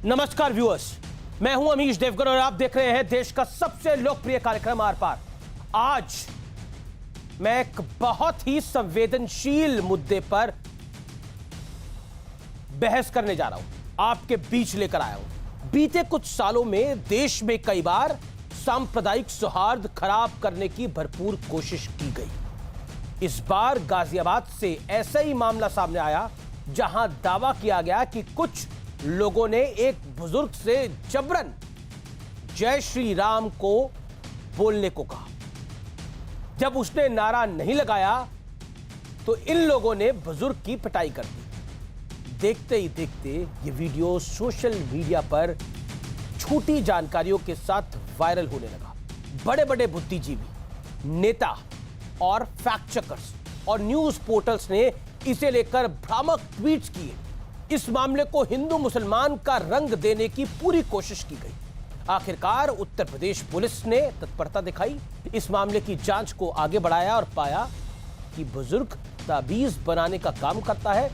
नमस्कार व्यूअर्स, मैं हूं अमीश देवगन और आप देख रहे हैं देश का सबसे लोकप्रिय कार्यक्रम आर पार। आज मैं एक बहुत ही संवेदनशील मुद्दे पर बहस करने जा रहा हूं, आपके बीच लेकर आया हूं। बीते कुछ सालों में देश में कई बार सांप्रदायिक सौहार्द खराब करने की भरपूर कोशिश की गई। इस बार गाजियाबाद से ऐसा ही मामला सामने आया जहां दावा किया गया कि कुछ लोगों ने एक बुजुर्ग से जबरन जय श्री राम को बोलने को कहा। जब उसने नारा नहीं लगाया तो इन लोगों ने बुजुर्ग की पिटाई कर दी। देखते ही देखते ये वीडियो सोशल मीडिया पर छोटी जानकारियों के साथ वायरल होने लगा। बड़े बड़े बुद्धिजीवी, नेता और फैक्ट चेकर्स और न्यूज पोर्टल्स ने इसे लेकर भ्रामक ट्वीट्स किए। इस मामले को हिंदू मुसलमान का रंग देने की पूरी कोशिश की गई। आखिरकार उत्तर प्रदेश पुलिस ने तत्परता दिखाई, इस मामले की जांच को आगे बढ़ाया और पाया कि बुजुर्ग ताबीज बनाने का काम करता है।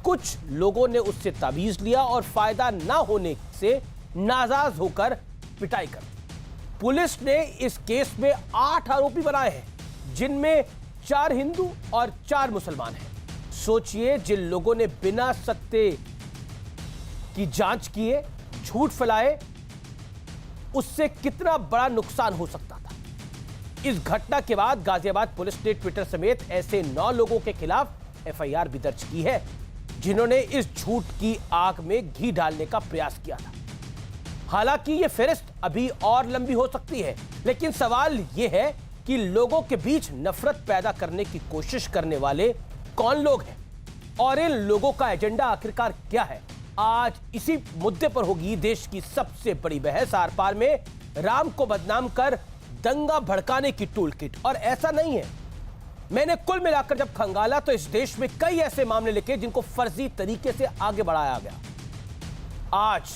कुछ लोगों ने उससे ताबीज लिया और फायदा ना होने से नाराज होकर पिटाई कर दी। पुलिस ने इस केस में 8 आरोपी बनाए हैं, जिनमें 4 हिंदू और 4 मुसलमान हैं। सोचिए, जिन लोगों ने बिना सत्य की जांच किए झूठ फैलाए, उससे कितना बड़ा नुकसान हो सकता था। इस घटना के बाद गाजियाबाद पुलिस ने ट्विटर समेत ऐसे 9 लोगों के खिलाफ एफआईआर भी दर्ज की है, जिन्होंने इस झूठ की आग में घी डालने का प्रयास किया था। हालांकि यह फहरिस्त अभी और लंबी हो सकती है, लेकिन सवाल यह है कि लोगों के बीच नफरत पैदा करने की कोशिश करने वाले कौन लोग हैं और इन लोगों का एजेंडा आखिरकार क्या है। आज इसी मुद्दे पर होगी देश की सबसे बड़ी बहस। आर पार में राम को बदनाम कर दंगा भड़काने की टूल किट। और ऐसा नहीं है, मैंने कुल मिलाकर जब खंगाला तो इस देश में कई ऐसे मामले लिखे जिनको फर्जी तरीके से आगे बढ़ाया गया। आज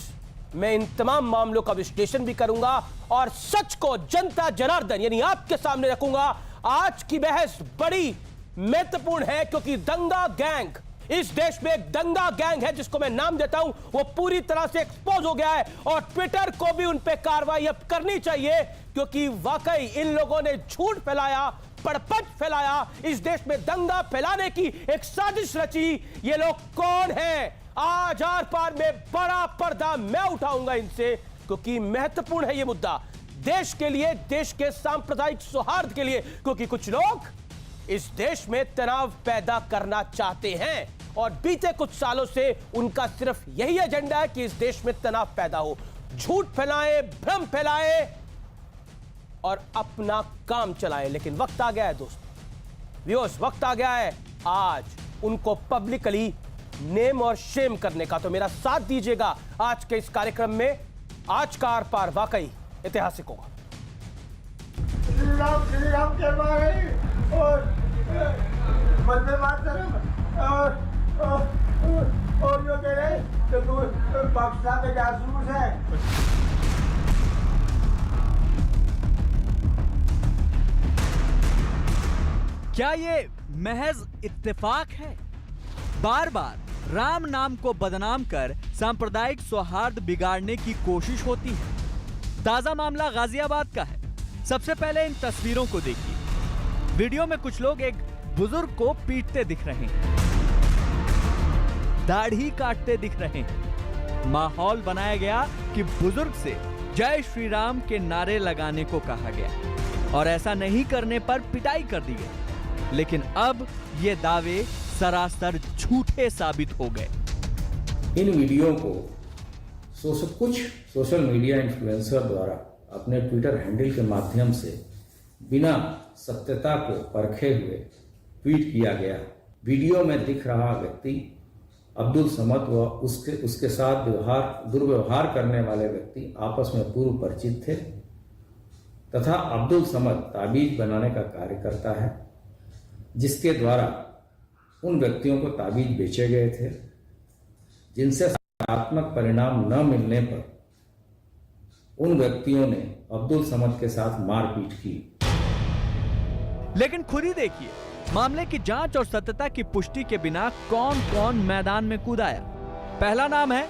मैं इन तमाम मामलों का विश्लेषण भी करूंगा और सच को जनता जनार्दन यानी आपके सामने रखूंगा। आज की बहस बड़ी महत्वपूर्ण है क्योंकि दंगा गैंग, इस देश में एक दंगा गैंग है जिसको मैं नाम देता हूं, वो पूरी तरह से एक्सपोज हो गया है और ट्विटर को भी उन पे कार्रवाई अब करनी चाहिए, क्योंकि वाकई इन लोगों ने झूठ फैलाया, पड़पच फैलाया, इस देश में दंगा फैलाने की एक साजिश रची। ये लोग कौन हैं? आज आर पार में बड़ा पर्दा मैं उठाऊंगा इनसे, क्योंकि महत्वपूर्ण है ये मुद्दा देश के लिए, देश के सांप्रदायिक सौहार्द के लिए, क्योंकि कुछ लोग इस देश में तनाव पैदा करना चाहते हैं और बीते कुछ सालों से उनका सिर्फ यही एजेंडा है कि इस देश में तनाव पैदा हो, झूठ फैलाएं, भ्रम फैलाएं और अपना काम चलाएं। लेकिन वक्त आ गया है दोस्तों, व्यूअर्स, वक्त आ गया है आज उनको पब्लिकली नेम और शेम करने का। तो मेरा साथ दीजिएगा आज के इस कार्यक्रम में। आज का आर पार वाकई ऐतिहासिक होगा। श्री राम के बारे और वंदे मातरम और जो कह रहे कि तू पाकिस्तान के जासूस है। क्या ये महज इत्तेफाक है? बार बार राम नाम को बदनाम कर सांप्रदायिक सौहार्द बिगाड़ने की कोशिश होती है। ताजा मामला गाजियाबाद का है। सबसे पहले इन तस्वीरों को देखिए। वीडियो में कुछ लोग एक बुजुर्ग को पीटते दिख रहे हैं, दाढ़ी काटते दिख रहे हैं। माहौल बनाया गया कि बुजुर्ग से जय श्री राम के नारे लगाने को कहा गया और ऐसा नहीं करने पर पिटाई कर दी गई। लेकिन अब ये दावे सरासर झूठे साबित हो गए। इन वीडियो को कुछ सोशल मीडिया इन्फ्लुएंसर द्वारा अपने ट्विटर हैंडल के माध्यम से बिना सत्यता को परखे हुए ट्वीट किया गया। वीडियो में दिख रहा व्यक्ति अब्दुल समद व उसके साथ दुर्व्यवहार करने वाले व्यक्ति आपस में पूर्व परिचित थे तथा अब्दुल समद ताबीज बनाने का कार्य करता है, जिसके द्वारा उन व्यक्तियों को ताबीज बेचे गए थे, जिनसे सकारात्मक परिणाम न मिलने पर उन व्यक्तियों ने अब्दुल समद के साथ मारपीट की। लेकिन खुद ही देखिए, मामले की जांच और सत्यता की पुष्टि के बिना कौन कौन मैदान में कूद आया। पहला नाम है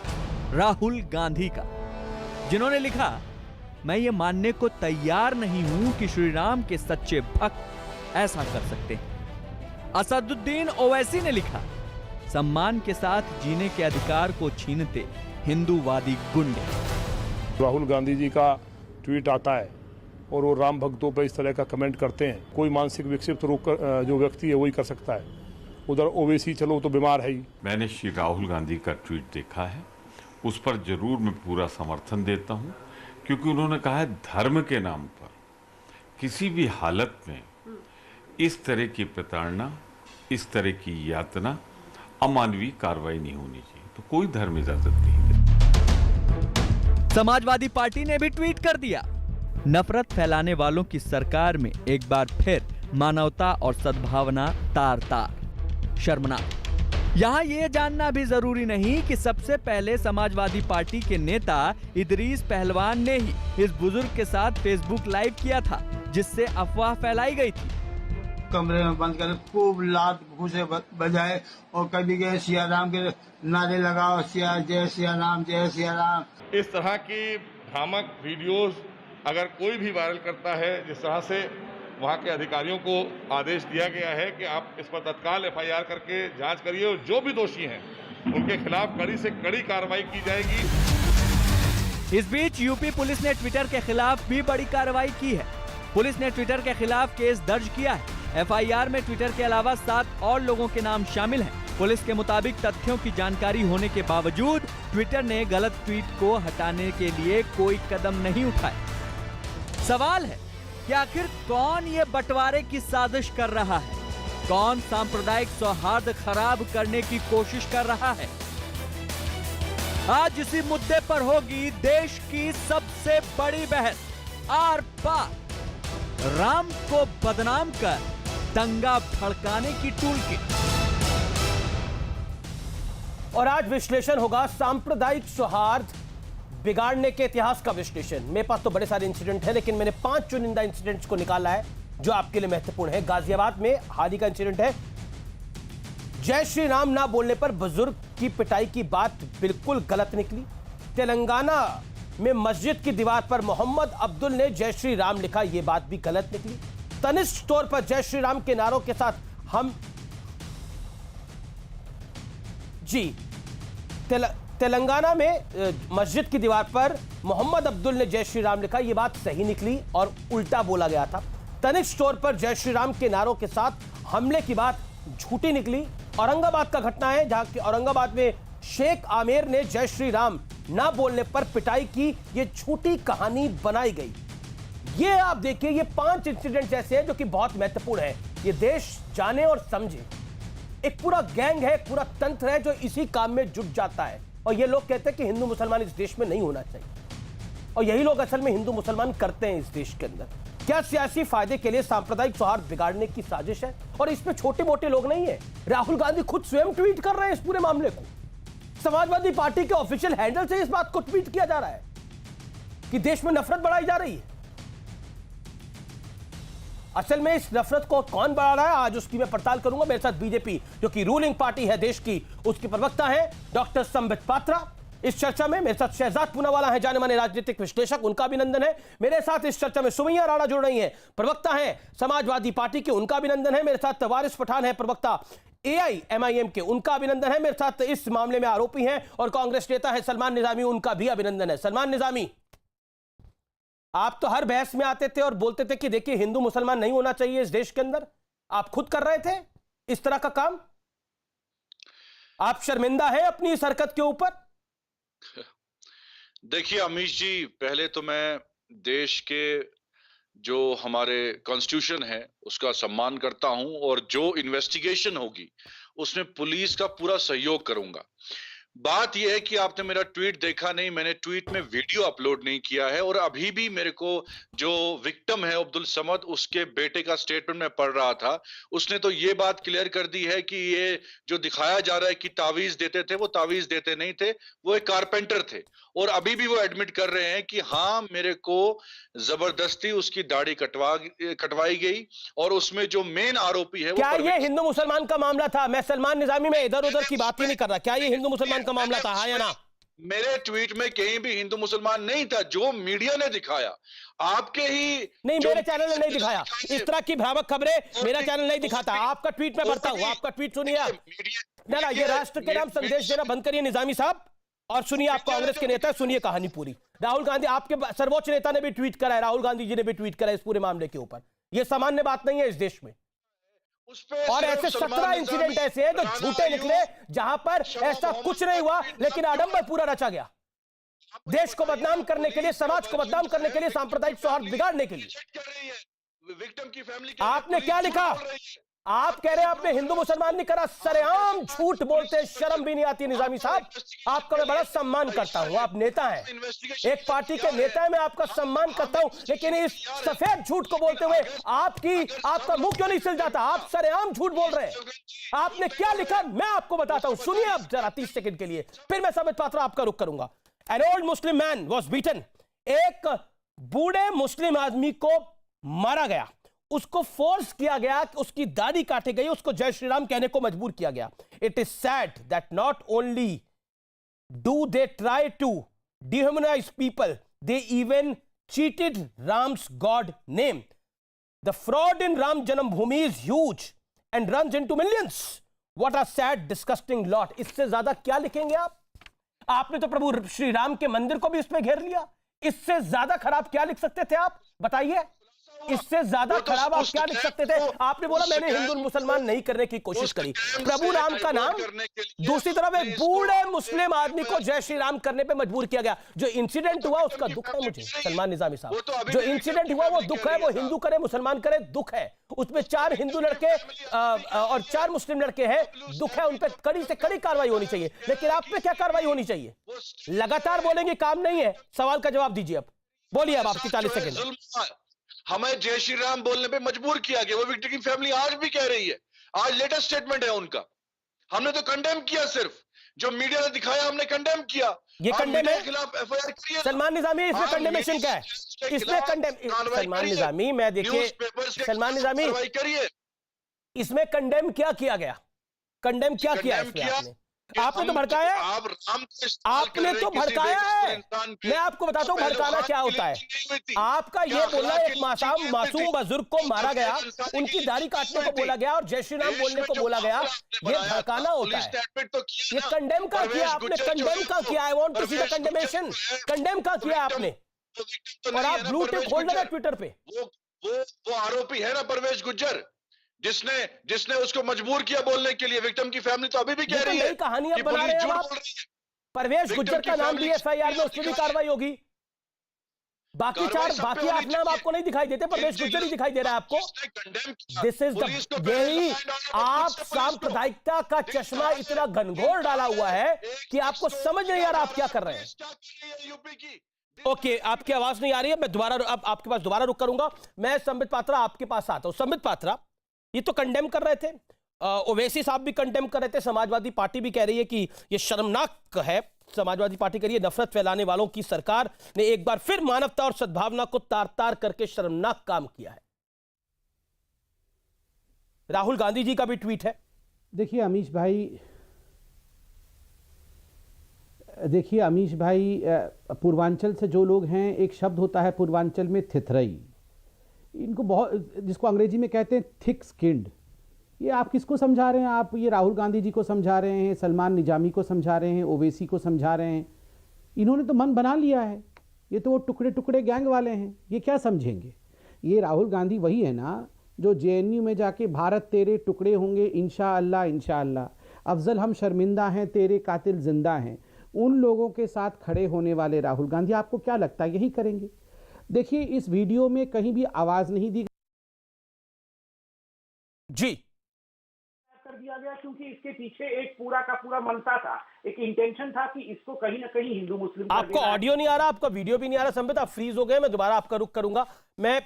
राहुल गांधी का, जिन्होंने लिखा, मैं ये मानने को तैयार नहीं हूं कि श्री राम के सच्चे भक्त ऐसा कर सकते हैं। असदुद्दीन ओवैसी ने लिखा, सम्मान के साथ जीने के अधिकार को छीनते हिंदूवादी गुंडे। राहुल गांधी जी का ट्वीट आता है और वो राम भक्तों पर इस तरह का कमेंट करते हैं। कोई मानसिक विक्षिप्त रोग जो व्यक्ति है वही कर सकता है। उधर ओवैसी चलो तो बीमार है ही। मैंने श्री राहुल गांधी का ट्वीट देखा है, उस पर जरूर मैं पूरा समर्थन देता हूं, क्योंकि उन्होंने कहा है धर्म के नाम पर किसी भी हालत में इस तरह की प्रताड़ना, इस तरह की यातना, अमानवीय कार्रवाई नहीं होनी चाहिए। तो कोई धर्म इजाजत नहीं देता। समाजवादी पार्टी ने भी ट्वीट कर दिया, नफरत फैलाने वालों की सरकार में एक बार फिर मानवता और सद्भावना तार तार, शर्मनाक। यहाँ ये जानना भी जरूरी नहीं कि सबसे पहले समाजवादी पार्टी के नेता इदरीस पहलवान ने ही इस बुजुर्ग के साथ फेसबुक लाइव किया था, जिससे अफवाह फैलाई गई थी। कमरे में बंद कर खूब लात घूसे बजाए और कभी गए सिया राम के नारे लगाओ, जय सिया राम, जय सिया राम। इस तरह की भ्रामक वीडियोस अगर कोई भी वायरल करता है, जिस तरह से वहाँ के अधिकारियों को आदेश दिया गया है कि आप इस पर तत्काल एफआईआर करके जांच करिए और जो भी दोषी हैं उनके खिलाफ कड़ी से कड़ी कार्रवाई की जाएगी। इस बीच यूपी पुलिस ने ट्विटर के खिलाफ भी बड़ी कार्रवाई की है। पुलिस ने ट्विटर के खिलाफ केस दर्ज किया है। एफआईआर में ट्विटर के अलावा 7 और लोगों के नाम शामिल हैं। पुलिस के मुताबिक तथ्यों की जानकारी होने के बावजूद ट्विटर ने गलत ट्वीट को हटाने के लिए कोई कदम नहीं उठाया। सवाल है कि आखिर कौन ये बंटवारे की साजिश कर रहा है? कौन सांप्रदायिक सौहार्द खराब करने की कोशिश कर रहा है? आज इसी मुद्दे पर होगी देश की सबसे बड़ी बहस। आर पार, राम को बदनाम कर दंगा भड़काने की टूलकिट। और आज विश्लेषण होगा सांप्रदायिक सौहार्द बिगाड़ने के इतिहास का विश्लेषण। मेरे पास तो बड़े सारे इंसिडेंट हैं, लेकिन मैंने 5 चुनिंदा इंसिडेंट्स को निकाला है जो आपके लिए महत्वपूर्ण है। गाजियाबाद में हाल ही का इंसिडेंट है। जय श्री राम ना बोलने पर बुजुर्ग की पिटाई की बात बिल्कुल गलत निकली। तेलंगाना में मस्जिद की दीवार पर मोहम्मद अब्दुल ने जय श्री राम लिखा, यह बात भी गलत निकली। तनिष्क स्टोर पर जय श्री राम के नारों के साथ हम तेलंगाना में मस्जिद की दीवार पर मोहम्मद अब्दुल ने जय श्री राम लिखा, यह बात सही निकली और उल्टा बोला गया था। तनिष्क स्टोर पर जय श्री राम के नारों के साथ हमले की बात झूठी निकली। औरंगाबाद का घटना है, जहां की औरंगाबाद में शेख आमेर ने जय श्री राम ना बोलने पर पिटाई की, यह झूठी कहानी बनाई गई। ये आप देखिए, ये 5 इंसिडेंट ऐसे हैं जो कि बहुत महत्वपूर्ण है। ये देश जाने और समझे। एक पूरा गैंग है, पूरा तंत्र है जो इसी काम में जुट जाता है। और ये लोग कहते हैं कि हिंदू मुसलमान इस देश में नहीं होना चाहिए, और यही लोग असल में हिंदू मुसलमान करते हैं इस देश के अंदर। क्या सियासी फायदे के लिए सांप्रदायिक सौहार्द बिगाड़ने की साजिश है? और इसमें छोटे मोटे लोग नहीं है। राहुल गांधी खुद स्वयं ट्वीट कर रहे हैं इस पूरे मामले को। समाजवादी पार्टी के ऑफिशियल हैंडल से इस बात को ट्वीट किया जा रहा है कि देश में नफरत बढ़ाई जा रही है। असल में इस नफरत को कौन बढ़ा रहा है, आज उसकी मैं पड़ताल करूंगा। मेरे साथ बीजेपी, जो कि रूलिंग पार्टी है देश की, उसकी प्रवक्ता है डॉक्टर संबित पात्रा। इस चर्चा में मेरे साथ शहजाद पूनावाला है, जाने माने राजनीतिक विश्लेषक, उनका अभिनंदन है। मेरे साथ इस चर्चा में सुमैया राणा जुड़ रही हैं, प्रवक्ता है समाजवादी पार्टी के, उनका अभिनंदन है। मेरे साथ वारिस पठान है, प्रवक्ता AIMIM के, उनका अभिनंदन है। मेरे साथ इस मामले में आरोपी हैं और कांग्रेस नेता है सलमान निजामी, उनका भी अभिनंदन है। सलमान निजामी, आप तो हर बहस में आते थे और बोलते थे कि देखिए हिंदू मुसलमान नहीं होना चाहिए इस देश के अंदर। आप खुद कर रहे थे इस तरह का काम। आप शर्मिंदा है अपनी इस हरकत के ऊपर? देखिए अमीश जी, पहले तो मैं देश के जो हमारे कॉन्स्टिट्यूशन है उसका सम्मान करता हूं, और जो इन्वेस्टिगेशन होगी उसमें पुलिस का पूरा सहयोग करूंगा। बात यह है कि आपने मेरा ट्वीट देखा नहीं, मैंने ट्वीट में वीडियो अपलोड नहीं किया है। और अभी भी मेरे को जो विक्टिम है अब्दुल समद, उसके बेटे का स्टेटमेंट मैं पढ़ रहा था, उसने तो ये बात क्लियर कर दी है कि ये जो दिखाया जा रहा है कि तावीज देते थे, वो तावीज देते नहीं थे, वो एक कारपेंटर थे। और अभी भी वो एडमिट कर रहे हैं कि हाँ, मेरे को जबरदस्ती उसकी दाढ़ी कटवाई गई। और उसमें जो मेन आरोपी है, क्या ये हिंदू मुसलमान का मामला था? मैं सलमान निजामी में इधर उधर की बात ही नहीं कर रहा। क्या ये हिंदू मुसलमान का मामला था, हाँ या ना? मेरे ट्वीट में कहीं भी हिंदू मुसलमान नहीं था, जो मीडिया ने दिखाया आपके ही नहीं, मेरे चैनल ने नहीं दिखाया इस तरह की भ्रामक खबरें। मेरा चैनल नहीं दिखाता। आपका ट्वीट में बढ़ता हूं, आपका ट्वीट सुनिए आप। ना ये राष्ट्र के नाम संदेश देना बंद करिए निजामी साहब, और सुनिए आप कांग्रेस के नेता, सुनिए कहानी पूरी। राहुल गांधी, आपके सर्वोच्च नेता ने भी ट्वीट करा है, राहुल गांधी जी ने भी ट्वीट करा है इस पूरे मामले के ऊपर। यह सामान्य बात नहीं है इस देश में। और ऐसे 17 इंसिडेंट ऐसे हैं जो झूठे निकले, जहां पर ऐसा कुछ नहीं हुआ लेकिन आडंबर पूरा रचा गया देश को बदनाम करने के लिए, समाज को बदनाम करने के लिए, सांप्रदायिक सौहार्द बिगाड़ने के लिए। विक्टिम की फैमिली आपने क्या लिखा? आप कह रहे हैं आपने हिंदू मुसलमान नहीं करा, सरेआम झूठ बोलते, शर्म भी नहीं आती निजामी साहब। आपका मैं बड़ा सम्मान करता हूं, आप नेता हैं, एक पार्टी के नेता है, मैं आपका सम्मान करता हूं, लेकिन इस सफेद झूठ को बोलते हुए आपका मुंह क्यों नहीं सिल जाता? आप सरेआम झूठ बोल रहे हैं। आपने क्या लिखा मैं आपको बताता हूं, सुनिए आप जरा 30 सेकंड के लिए, फिर मैं संबित पात्रा आपका रुख करूंगा। An old Muslim man was beaten. एक बूढ़े मुस्लिम आदमी को मारा गया, उसको फोर्स किया गया कि उसकी दाढ़ी काटी गई, उसको जय श्री राम कहने को मजबूर किया गया। It is sad that not only do they try to dehumanize people, they even cheated Ram's god name. The fraud in Ram Janmabhoomi is huge and runs into millions. What a sad disgusting lot. इससे ज्यादा क्या लिखेंगे आप? आपने तो प्रभु श्री राम के मंदिर को भी उसमें घेर लिया। इससे ज्यादा खराब क्या लिख सकते थे आप? बताइए, इससे ज्यादा खराब आप क्या लिख सकते थे? आपने बोला मैंने हिंदू मुसलमान नहीं करने की कोशिश करी, प्रभु राम का नाम, दूसरी तरफ एक बूढ़े मुस्लिम आदमी को जय श्री राम करने पे मजबूर किया गया। जो इंसिडेंट हुआ उसका दुख है मुझे, सलमान निजामी साहब, जो इंसिडेंट हुआ वो दुख है, वो हिंदू करे मुसलमान करे दुख है। उसमें 4 हिंदू लड़के और 4 मुस्लिम लड़के हैं, दुख है, उन पर कड़ी से कड़ी कार्रवाई होनी चाहिए। लेकिन आप पे क्या कार्रवाई होनी चाहिए? लगातार बोलेंगे काम नहीं है, सवाल का जवाब दीजिए। अब बोलिए, अब आपकी 40 सेकंड। हमें जय श्री राम बोलने पे मजबूर किया गया, वो विक्टिम की फैमिली आज भी कह रही है। आज लेटेस्ट स्टेटमेंट है उनका, हमने तो कंडेम किया, सिर्फ जो मीडिया ने दिखाया हमने कंडेम किया। ये कंडेम है, खिलाफ एफआईआर करिए। सलमान निजामी, इसमें कंडेमेशन क्या है? इसमें कंडेम, सलमान निजामी, मैं देखिए सलमान निजामी, इसमें कंडेम क्या किया गया? कंडेम क्या किया इसमें? आपने तो भड़काया, आपने तो भड़काया है। मैं आपको बताता हूं भड़काना क्या होता है। आपका ये बोलना, एक मासूम बुजुर्ग को मारा गया, उनकी दाढ़ी काटने को बोला गया और जय श्री राम बोलने को बोला गया, ये भड़काना होता है। ये कंडेम का किया आपने, कंडेम का किया। I want to see the condemnation. Condemn का किया आपने, और आप ब्लू टिक होल्डर है ट्विटर पे। वो आरोपी है ना परवेश गुज्जर, जिसने उसको मजबूर किया बोलने के लिए। विक्टिम की फैमिली तो अभी भी कह रही है, कहानियां बना रहे हैं आप। परवेश गुज्जर का नाम भी एफआईआर में, उस पर भी कार्रवाई होगी। बाकी 4 8 नाम आपको नहीं दिखाई देते, परवेश गुज्जर ही दिखाई दे रहा है आपको। दिस इज द, यही आप सांप्रदायिकता का चश्मा इतना घनघोर डाला हुआ है कि आपको समझ नहीं आ रहा आप क्या कर रहे हैं। ओके, आपकी आवाज नहीं आ रही है, मैं दोबारा अब आपके पास दोबारा रुक करूंगा। मैं संबित पात्रा आपके पास आता हूं। संबित पात्रा, ये तो कंडेम कर रहे थे, ओवैसी साहब भी कंडेम कर रहे थे, समाजवादी पार्टी भी कह रही है कि ये शर्मनाक है। समाजवादी पार्टी कह रही है नफरत फैलाने वालों की सरकार ने एक बार फिर मानवता और सद्भावना को तार-तार करके शर्मनाक काम किया है। राहुल गांधी जी का भी ट्वीट है। देखिए अमीश भाई, पूर्वांचल से जो लोग हैं, एक शब्द होता है पूर्वांचल में थिथरई, इनको बहुत, जिसको अंग्रेजी में कहते हैं थिक स्किन्ड। ये आप किसको समझा रहे हैं? आप ये राहुल गांधी जी को समझा रहे हैं, सलमान निजामी को समझा रहे हैं, ओवैसी को समझा रहे हैं। इन्होंने तो मन बना लिया है, ये तो वो टुकड़े टुकड़े गैंग वाले हैं, ये क्या समझेंगे? ये राहुल गांधी वही है ना जो जेएनयू में जाके भारत तेरे टुकड़े होंगे इंशाअल्लाह इंशाअल्लाह, अफजल हम शर्मिंदा हैं, तेरे कातिल जिंदा हैं, उन लोगों के साथ खड़े होने वाले राहुल गांधी आपको क्या लगता है यही करेंगे? देखिए, इस वीडियो में कहीं भी आवाज नहीं दी जी, कर दिया गया, क्योंकि इसके पीछे एक पूरा का पूरा मनसा था, एक इंटेंशन था कि इसको कहीं ना कहीं हिंदू मुस्लिम। आपको ऑडियो नहीं आ रहा, आपका वीडियो भी नहीं आ रहा संबित, आप फ्रीज हो गए। मैं दोबारा आपका रुख करूंगा। मैं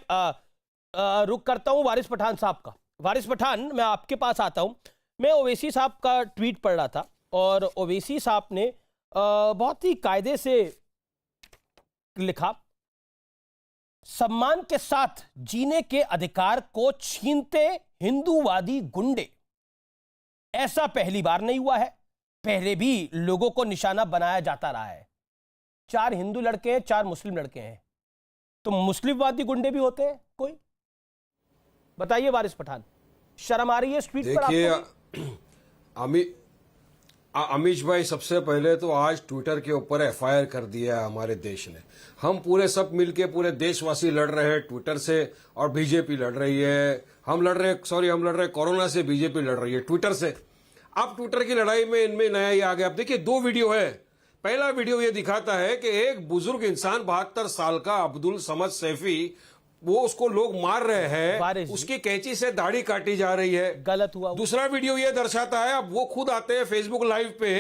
रुख करता हूं वारिस पठान साहब का। वारिस पठान, मैं आपके पास आता हूं। मैं ओवैसी साहब का ट्वीट पढ़ रहा था और ओवैसी साहब ने बहुत ही कायदे से लिखा, सम्मान के साथ जीने के अधिकार को छीनते हिंदूवादी गुंडे, ऐसा पहली बार नहीं हुआ है। पहले भी लोगों को निशाना बनाया जाता रहा है। 4 हिंदू लड़के हैं, 4 मुस्लिम लड़के हैं, तो मुस्लिमवादी गुंडे भी होते हैं कोई? बताइए वारिस पठान, शर्म आ रही है स्ट्रीट पर आपको? देखिए अमीश भाई, सबसे पहले तो आज ट्विटर के ऊपर एफआईआर कर दिया है हमारे देश ने। हम पूरे सब मिलके पूरे देशवासी लड़ रहे हैं ट्विटर से, और बीजेपी लड़ रही है। हम लड़ रहे हैं कोरोना से, बीजेपी लड़ रही है ट्विटर से। अब ट्विटर की लड़ाई में इनमें नया ही आ गया। अब देखिए 2 वीडियो है। पहला वीडियो ये दिखाता है कि एक बुजुर्ग इंसान 72 साल का अब्दुल समद सैफी, वो उसको लोग मार रहे हैं, उसकी कैंची से दाढ़ी काटी जा रही है, गलत हुआ। दूसरा वीडियो ये दर्शाता है, अब वो खुद आते हैं फेसबुक लाइव पे,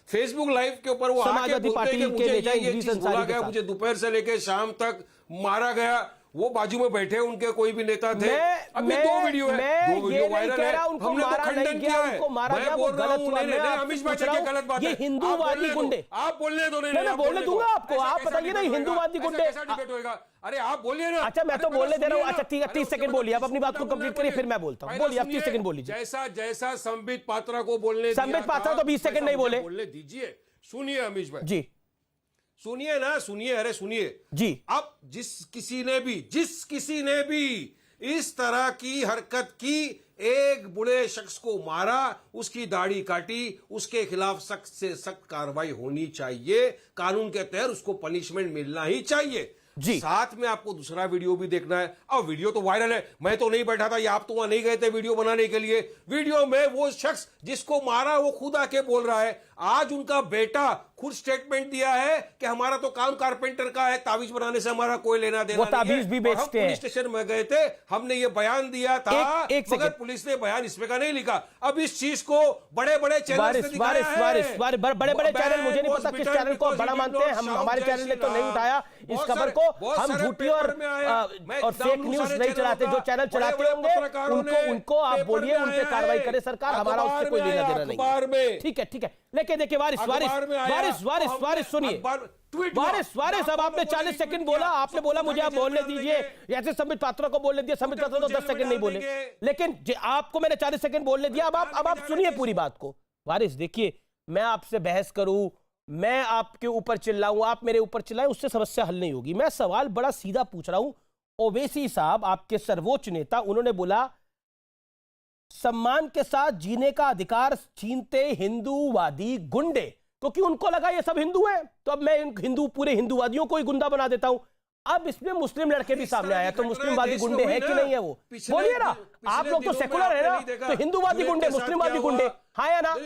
फेसबुक लाइव के ऊपर वो आके बोलते हैं कि मुझे ये चीज बोला गया, मुझे दोपहर से लेकर शाम तक मारा गया। वो बाजू में बैठे उनके कोई भी नेता थे। अब ये 2 वीडियो है, 2 वीडियो वायरल है, हमने तो खंडन किया है। मैं बोल रहा हूँ अमीश भाई की गलत बात है। ये हिंदूवादी गुंडे, आप बोलने दो। मैं बोलने दूंगा आपको, आप बताइए ना हिंदूवादी गुंडे कैसा डिबेट होगा? अरे आप बोलिए ना। अच्छा मैं तो बोलने दे रहा हूँ। अच्छा ठीक है, 30 सेकंड बोलिए, आप अपनी बात को कंप्लीट करिए, फिर मैं बोलता हूँ। बोलिए, आप 30 सेकंड बोलिए। जैसा संबित पात्रा को बोलने, संबित पात्रा तो 20 सेकंड नहीं बोलने दीजिए। सुनिए अमीश भाई जी, सुनिए ना, सुनिए, अरे सुनिए जी। अब जिस किसी ने भी इस तरह की हरकत की, एक बुढ़े शख्स को मारा, उसकी दाढ़ी काटी, उसके खिलाफ सख्त से सख्त कार्रवाई होनी चाहिए। कानून के तहत उसको पनिशमेंट मिलना ही चाहिए जी। साथ में आपको दूसरा वीडियो भी देखना है। अब वीडियो तो वायरल है, मैं तो नहीं बैठा था, या आप तो वहां नहीं गए थे वीडियो बनाने के लिए। वीडियो में वो शख्स जिसको मारा वो खुद आके बोल रहा है, आज उनका बेटा खुद स्टेटमेंट दिया है कि हमारा तो काम कारपेंटर का है, तावीज बनाने से हमारा कोई लेना देना नहीं है। तावीज भी बेचते हैं। पुलिस स्टेशन में गए थे, हमने ये बयान दिया था, मगर पुलिस ने बयान इसमें का नहीं लिखा। अब इस चीज को बड़े बड़े चैनल बड़े चैनल, मुझे नहीं पता किस चैनल को बड़ा मानते हैं, हम हमारे चैनल ने तो नहीं उठाया इस खबर को। हम झूठी और फेक न्यूज नहीं चलाते। जो चैनल चलाते होंगे उनको आप बोलिए, उन पे कार्रवाई करे सरकार, हमारा उससे कोई लेना देना नहीं। ठीक है। लेकिन देखिए वारिस सुनिए, वारिस अब आपने 40 सेकंड बोला, आपने बोला मुझे आप बोलने दीजिए। ऐसे संबित पात्रा को बोलने दिया, संबित पात्रा तो 10 सेकंड नहीं बोले, लेकिन आपको मैंने 40 सेकंड बोलने दिया। अब आप सुनिए पूरी बात को। वारिस देखिए, मैं आपसे बहस करूं, मैं आपके ऊपर चिल्लाऊं, आप मेरे ऊपर चिल्लाएं, उससे समस्या हल नहीं होगी। मैं सवाल बड़ा सीधा पूछ रहा हूं। ओवैसी साहब, आपके सर्वोच्च नेता, उन्होंने बोला सम्मान के साथ जीने का अधिकार छीनते हिंदूवादी गुंडे, क्योंकि उनको लगा ये सब हिंदू हैं, तो अब मैं पूरे हिंदूवादियों को ही गुंडा बना देता हूं। अब इसमें मुस्लिम लड़के भी सामने आया, तो मुस्लिमवादी गुंडे हैं कि नहीं है वो? बोलिए ना, आप लोग तो सेकुलर है ना, तो हिंदूवादी गुंडे, मुस्लिमवादी गुंडे, हाँ या ना?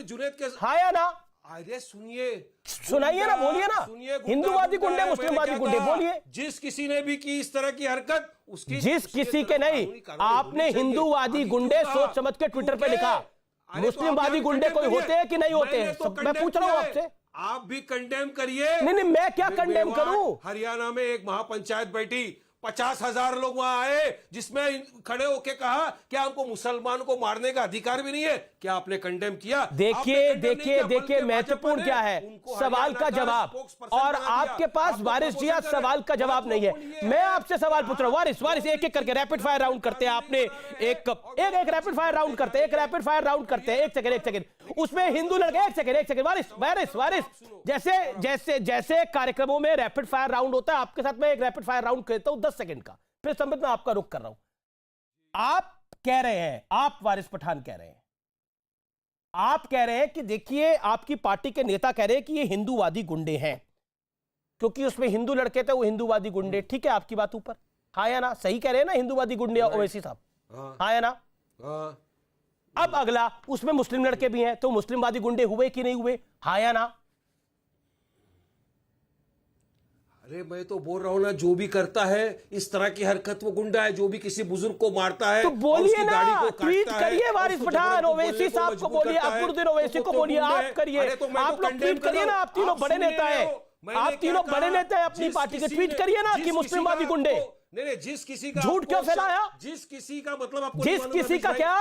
हाँ या ना? अरे सुनाइए ना, बोलिए ना। हिंदूवादी गुंडे, मुस्लिमवादी गुंडे, बोलिए। जिस किसी ने भी की इस तरह की हरकत, उसकी जिस किसी के नहीं, आपने हिंदूवादी गुंडे सोच समझ के ट्विटर पे लिखा। मुस्लिमवादी गुंडे कोई होते हैं कि नहीं होते हैं? मैं पूछ रहा हूं आपसे। आप भी कंडेम करिए। नहीं, मैं क्या कंडेम करूं? हरियाणा में एक महापंचायत बैठी, 50,000 लोग वहां आए, जिसमें खड़े होके कहा कि हमको मुसलमान को मारने का अधिकार भी नहीं है। क्या आपने कंडेम किया? देखिए महत्वपूर्ण क्या है, सवाल का जवाब। और आपके पास वारिस जी आज सवाल का जवाब नहीं है। मैं आपसे सवाल पूछ रहा हूं। वारिस एक एक करके रैपिड फायर राउंड करते हैं। आपने एक रैपिड फायर राउंड करते हैं। एक सेकंड उसमें हिंदू लड़के, एक सेकंड वारिस जैसे कार्यक्रमों में रैपिड फायर राउंड होता है, आपके साथ में एक रैपिड फायर राउंड करता हूं 10 सेकंड का, फिर संबित मैं आपका रुख कर रहा हूं। आप कह रहे हैं, आप वारिस पठान कह रहे हैं, आप कह रहे हैं कि देखिए, आपकी पार्टी के नेता कह रहे हैं कि ये हिंदूवादी गुंडे हैं, क्योंकि उसमें हिंदू लड़के थे, वो हिंदूवादी गुंडे। ठीक है, आपकी बात ऊपर, हाँ या ना? सही कह रहे हैं ना हिंदूवादी गुंडे ओवैसी साहब, हाँ या ना? अब अगला, उसमें मुस्लिम लड़के भी हैं, तो मुस्लिमवादी गुंडे हुए कि नहीं हुए, हाँ या ना? अरे मैं तो बोल रहा हूँ ना, जो भी करता है इस तरह की हरकत वो गुंडा है। जो भी किसी बुजुर्ग को मारता है तो बोलिए ना, ट्वीट करिए वारिस पठान, ओवैसी साहब को बोलिए, अकबरुद्दीन ओवैसी को बोलिए, आप करिए, आप लोग ट्वीट करिए ना। आप तीनों बड़े नेता हैं, आप तीनों बड़े नेता हैं अपनी पार्टी के, ट्वीट करिए ना कि मुस्लिमवादी गुंडे। नहीं, जिस किसी का झूठ क्यों फैलाया? जिस किसी का मतलब आपको, जिस किसी का क्या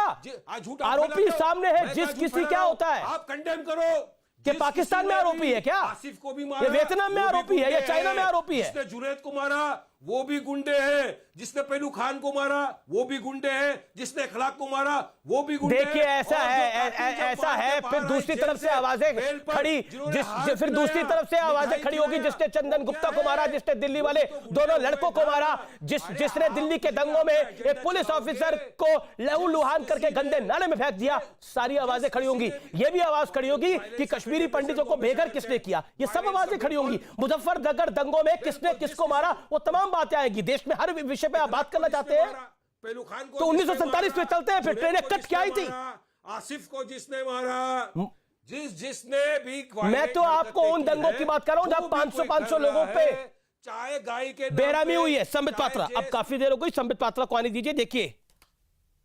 आरोपी सामने है, जिस किसी क्या होता है? आप कंडेम करो कि पाकिस्तान में आरोपी है क्या? आसिफ को भी मारा, ये वियतनाम में आरोपी है या चाइना में आरोपी है? जिसने जुनैद को मारा वो भी गुंडे हैं, जिसने पेलू खान को मारा वो भी गुंडे हैं, जिसने अखलाक को मारा वो भी गुंडे हैं। देखिए ऐसा है फिर दूसरी तरफ से आवाजें खड़ी फिर दूसरी तरफ से आवाजें खड़ी होगी, जिसने चंदन गुप्ता को मारा, जिसने दिल्ली वाले दोनों लड़कों को मारा, जिसने दिल्ली के दंगों में एक पुलिस ऑफिसर को लहूलुहान करके गंदे नाले में फेंक दिया। सारी आवाजें खड़ी होंगी। ये भी आवाज खड़ी होगी कि कश्मीरी पंडितों को बेघर किसने किया। ये सब आवाजें खड़ी होंगी। मुजफ्फरनगर दंगों में किसने किसको मारा, वो तमाम बातें आएगी। देश में हर विषय पे आप बात करना चाहते हैं तो 1947 में चलते हैं। फिर ट्रेनें कट क्या आई थी? आसिफ को जिसने मारा, जिसने भी, मैं तो आपको उन दंगों की बात कर रहा हूं जब 500 लोगों पे चाहे गाय के बेरामी हुई है। संबित पात्रा, अब काफी देर हो गई, संबित पात्रा को आने दीजिए। देखिए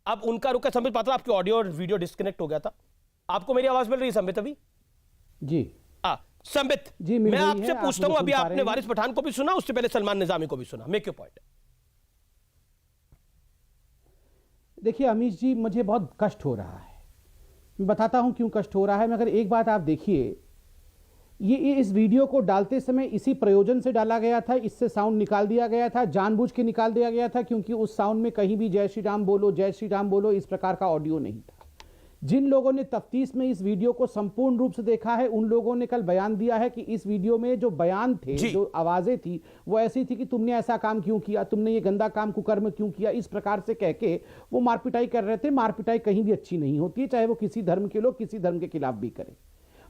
अब उनका रुका। संबित पात्रा, आपकी ऑडियो और वीडियो डिस्कनेक्ट हो गया था। आपको मेरी आवाज मिल रही है संबित? अभी जी संबित जी, मैं आपसे पूछता हूं, अभी आपने वारिस पठान को भी सुना, उससे पहले सलमान निजामी को भी सुना। Make your point. देखिए अमीश जी, मुझे बहुत कष्ट हो रहा है। मैं बताता हूं क्यों कष्ट हो रहा है। मगर एक बात आप देखिए, ये इस वीडियो को डालते समय इसी प्रयोजन से डाला गया था, इससे साउंड निकाल दिया गया था, जानबूझ के निकाल दिया गया था, क्योंकि उस साउंड में कहीं भी जय श्री राम बोलो, जय श्री राम बोलो, इस प्रकार का ऑडियो नहीं था। जिन लोगों ने तफ्तीश में इस वीडियो को संपूर्ण रूप से देखा है, उन लोगों ने कल बयान दिया है कि इस वीडियो में जो बयान थे, जो आवाजें थी, वो ऐसी थी कि तुमने ऐसा काम क्यों किया, तुमने ये गंदा काम कुकर्म क्यों किया, इस प्रकार से कह के वो मारपिटाई कर रहे थे। मारपिटाई कहीं भी अच्छी नहीं होती है, चाहे वो किसी धर्म के लोग किसी धर्म के खिलाफ भी करें।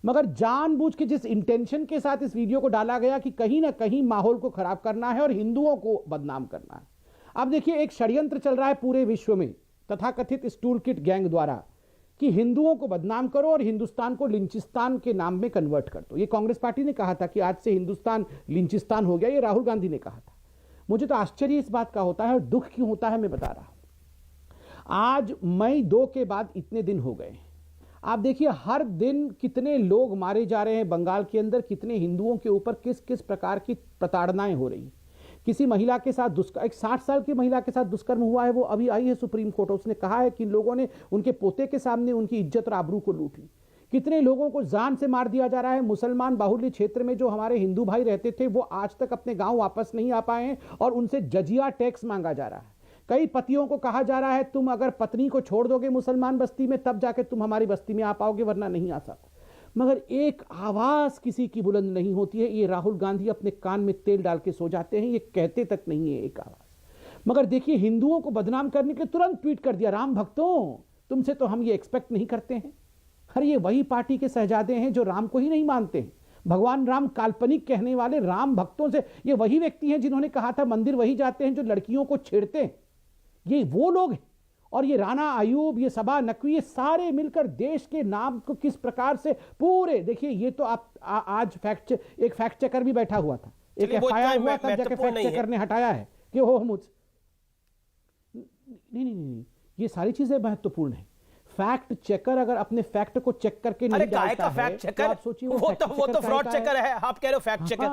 मगर जानबूझ के जिस इंटेंशन के साथ इस वीडियो को डाला गया कि कहीं ना कहीं माहौल को खराब करना है और हिंदुओं को बदनाम करना है। अब देखिए, एक षड्यंत्र चल रहा है पूरे विश्व में तथाकथित इस टूल किट गैंग द्वारा कि हिंदुओं को बदनाम करो और हिंदुस्तान को लिंचिस्तान के नाम में कन्वर्ट कर दो। ये कांग्रेस पार्टी ने कहा था कि आज से हिंदुस्तान लिंचिस्तान हो गया, ये राहुल गांधी ने कहा था। मुझे तो आश्चर्य इस बात का होता है और दुख क्यों होता है, मैं बता रहा हूं। आज मई 2 के बाद इतने दिन हो गए। आप देखिए हर दिन कितने लोग मारे जा रहे हैं बंगाल के अंदर, कितने हिंदुओं के ऊपर किस किस प्रकार की प्रताड़नाएं हो रही। किसी महिला के साथ दुष्कर्म, एक 60 साल की महिला के साथ दुष्कर्म हुआ है, वो अभी आई है सुप्रीम कोर्ट। उसने कहा है कि लोगों ने उनके पोते के सामने उनकी इज्जत और आबरू को लूट ली। कितने लोगों को जान से मार दिया जा रहा है। मुसलमान बाहुल्य क्षेत्र में जो हमारे हिंदू भाई रहते थे, वो आज तक अपने गांव वापस नहीं आ पाए हैं और उनसे जजिया टैक्स मांगा जा रहा है। कई पतियों को कहा जा रहा है तुम अगर पत्नी को छोड़ दोगे मुसलमान बस्ती में, तब जाके तुम हमारी बस्ती में आ पाओगे, वरना नहीं आ सकते। मगर एक आवाज किसी की बुलंद नहीं होती है। ये राहुल गांधी अपने कान में तेल डाल के सो जाते हैं, ये कहते तक नहीं है एक आवाज। मगर देखिए, हिंदुओं को बदनाम करने के तुरंत ट्वीट कर दिया, राम भक्तों तुमसे तो हम ये एक्सपेक्ट नहीं करते हैं। अरे ये वही पार्टी के शहजादे हैं जो राम को ही नहीं मानते हैं। भगवान राम काल्पनिक कहने वाले राम भक्तों से, ये वही व्यक्ति हैं जिन्होंने कहा था मंदिर वही जाते हैं जो लड़कियों को छेड़ते हैं। ये वो लोग हैं। और ये राणा आयूब, ये सबा नकवी, ये सारे मिलकर देश के नाम को किस प्रकार से पूरे, देखिए ये तो आप आज एक फैक्ट चेकर भी बैठा हुआ था, एक एफआईआर हुआ, तब जाके फैक्ट चेकर ने हटाया है कि हो मुझ नहीं, ये सारी चीजें महत्वपूर्ण है। फैक्ट चेकर अगर अपने फैक्ट को चेक करके नहीं डालता है, फैक्ट चेकर, तो आप सोचिए वो तो फ्रॉड चेकर है। आप कह रहे हो फैक्ट चेकर?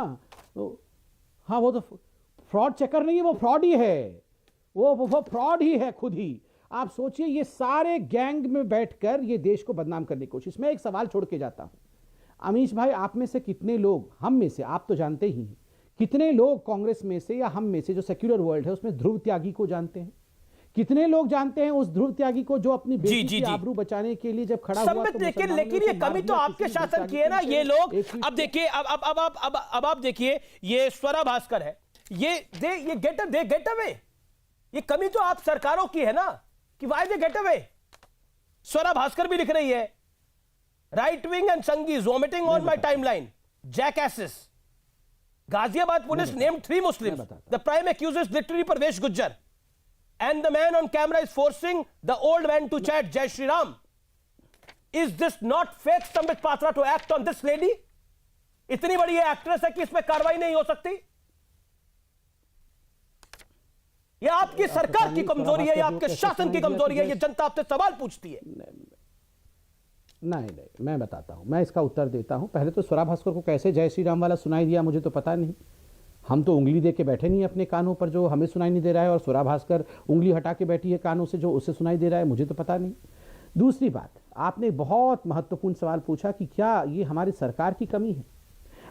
हाँ, वो तो फ्रॉड चेकर नहीं है, वो फ्रॉड ही है। वो फ्रॉड ही है खुद ही। आप सोचिए, ये सारे गैंग में बैठकर ये देश को बदनाम करने की कोशिश। मैं एक सवाल छोड़ के जाता हूं, अमीश भाई, आप में से कितने लोग, हम में से, आप तो जानते ही हैं, कितने लोग कांग्रेस में से या हम में से जो सेक्युलर वर्ल्ड है उसमें ध्रुव त्यागी को जानते हैं? कितने लोग जानते हैं उस ध्रुव त्यागी को जो अपनी बेटी की आबरू बचाने के लिए जब खड़ा हुआ? लेकिन ये कमी तो आपके शासन की है ना। ये लोग अब देखिए, अब आप देखिए, ये स्वरा भास्कर है, ये गेट अवे। ये कमी तो आप सरकारों की है ना कि why they get away. Swara Bhaskar भी लिख रही है, right wing and Sanghis vomiting on my timeline, jackasses. Ghaziabad police named 3 Muslims. The prime accuser is literally Parvesh Gujjar. And the man on camera is forcing the old man to chant Jai Shri Ram. Is this not fake, Sambit Patra, to act on this lady? इतनी बड़ी ये actress है कि इसमें कार्रवाई नहीं हो सकती? ये आपकी सरकार की कमजोरी है, ये आपके शासन की कमजोरी है, ये जनता आपसे सवाल पूछती है। नहीं, मैं बताता हूं, मैं इसका उत्तर देता हूं। पहले तो स्वरा भास्कर को कैसे जय श्री राम वाला सुनाई दिया मुझे तो पता नहीं। हम तो उंगली दे के बैठे नहीं अपने कानों पर, जो हमें सुनाई नहीं दे रहा है, और स्वरा भास्कर उंगली हटा के बैठी है कानों से, जो उसे सुनाई दे रहा है, मुझे तो पता नहीं। दूसरी बात, आपने बहुत महत्वपूर्ण सवाल पूछा कि क्या ये हमारी सरकार की कमी है।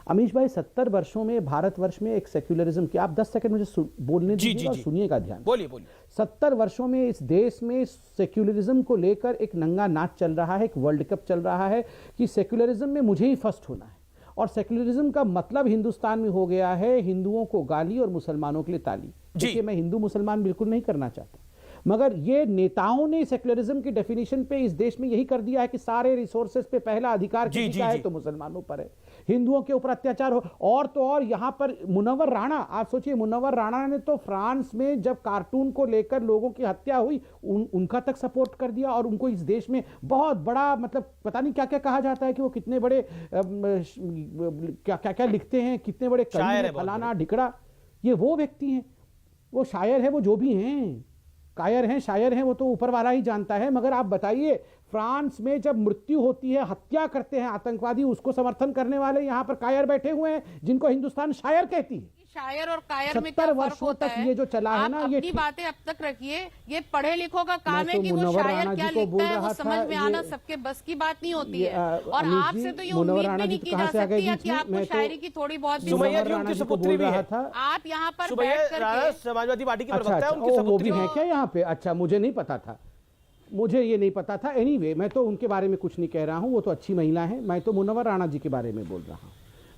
अमीश भाई 70 वर्षों में भारतवर्ष में एक सेक्युलरिज्म की, आप 10 सेकंड मुझे बोलने दीजिए और सुनिएगा ध्यान। बोलिए बोलिए। 70 वर्षों में इस देश में सेक्युलरिज्म को लेकर एक नंगा नाच चल रहा है, एक वर्ल्ड कप चल रहा है कि सेक्युलरिज्म में मुझे ही फर्स्ट होना है, और सेक्युलरिज्म का मतलब हिंदुस्तान में हो गया है हिंदुओं को गाली और मुसलमानों के लिए ताली। देखिए, मैं हिंदू मुसलमान बिल्कुल नहीं करना चाहता, मगर ये नेताओं ने सेक्युलरिज्म की डेफिनेशन पे इस देश में यही कर दिया है कि सारे रिसोर्सेज पे पहला अधिकार किसी का है तो मुसलमानों पर है, हिंदुओं के ऊपर अत्याचार हो। और तो और यहां पर मुनव्वर राणा, आप सोचिए, मुनव्वर राणा ने तो फ्रांस में जब कार्टून को लेकर लोगों की हत्या हुई उनका तक सपोर्ट कर दिया, और उनको इस देश में बहुत बड़ा, मतलब पता नहीं क्या क्या कहा जाता है कि वो कितने बड़े क्या क्या क्या लिखते हैं, कितने बड़े फलाना ढिकड़ा। ये वो व्यक्ति हैं, वो शायर है, वो जो भी हैं, कायर हैं, शायर हैं, वो तो ऊपर वाला ही जानता है। मगर आप बताइए, फ्रांस में जब मृत्यु होती है, हत्या करते हैं आतंकवादी, उसको समर्थन करने वाले यहाँ पर कायर बैठे हुए हैं जिनको हिंदुस्तान शायर कहती है। शायर और कायर में क्या फर्क होता है? ये जो चला है ना, ये अपनी बातें अब तक रखिए। ये पढ़े लिखों का काम है कि वो शायर क्या लिखता है वो समझ में आना सबके बस की बात नहीं होती है। और आपसे तो ये उम्मीद भी नहीं की जा सकती है कि आपको शायरी की थोड़ी बहुत भी आप यहाँ पर समाजवादी पार्टी की प्रवक्ता है, उनकी सपुत्री है क्या यहाँ पे? अच्छा, मुझे नहीं पता था, मुझे ये नहीं पता था। एनीवे, मैं तो उनके बारे में कुछ नहीं कह रहा हूँ, वो तो अच्छी महिला है। मैं तो मुनव्वर राणा जी के बारे में बोल रहा हूँ।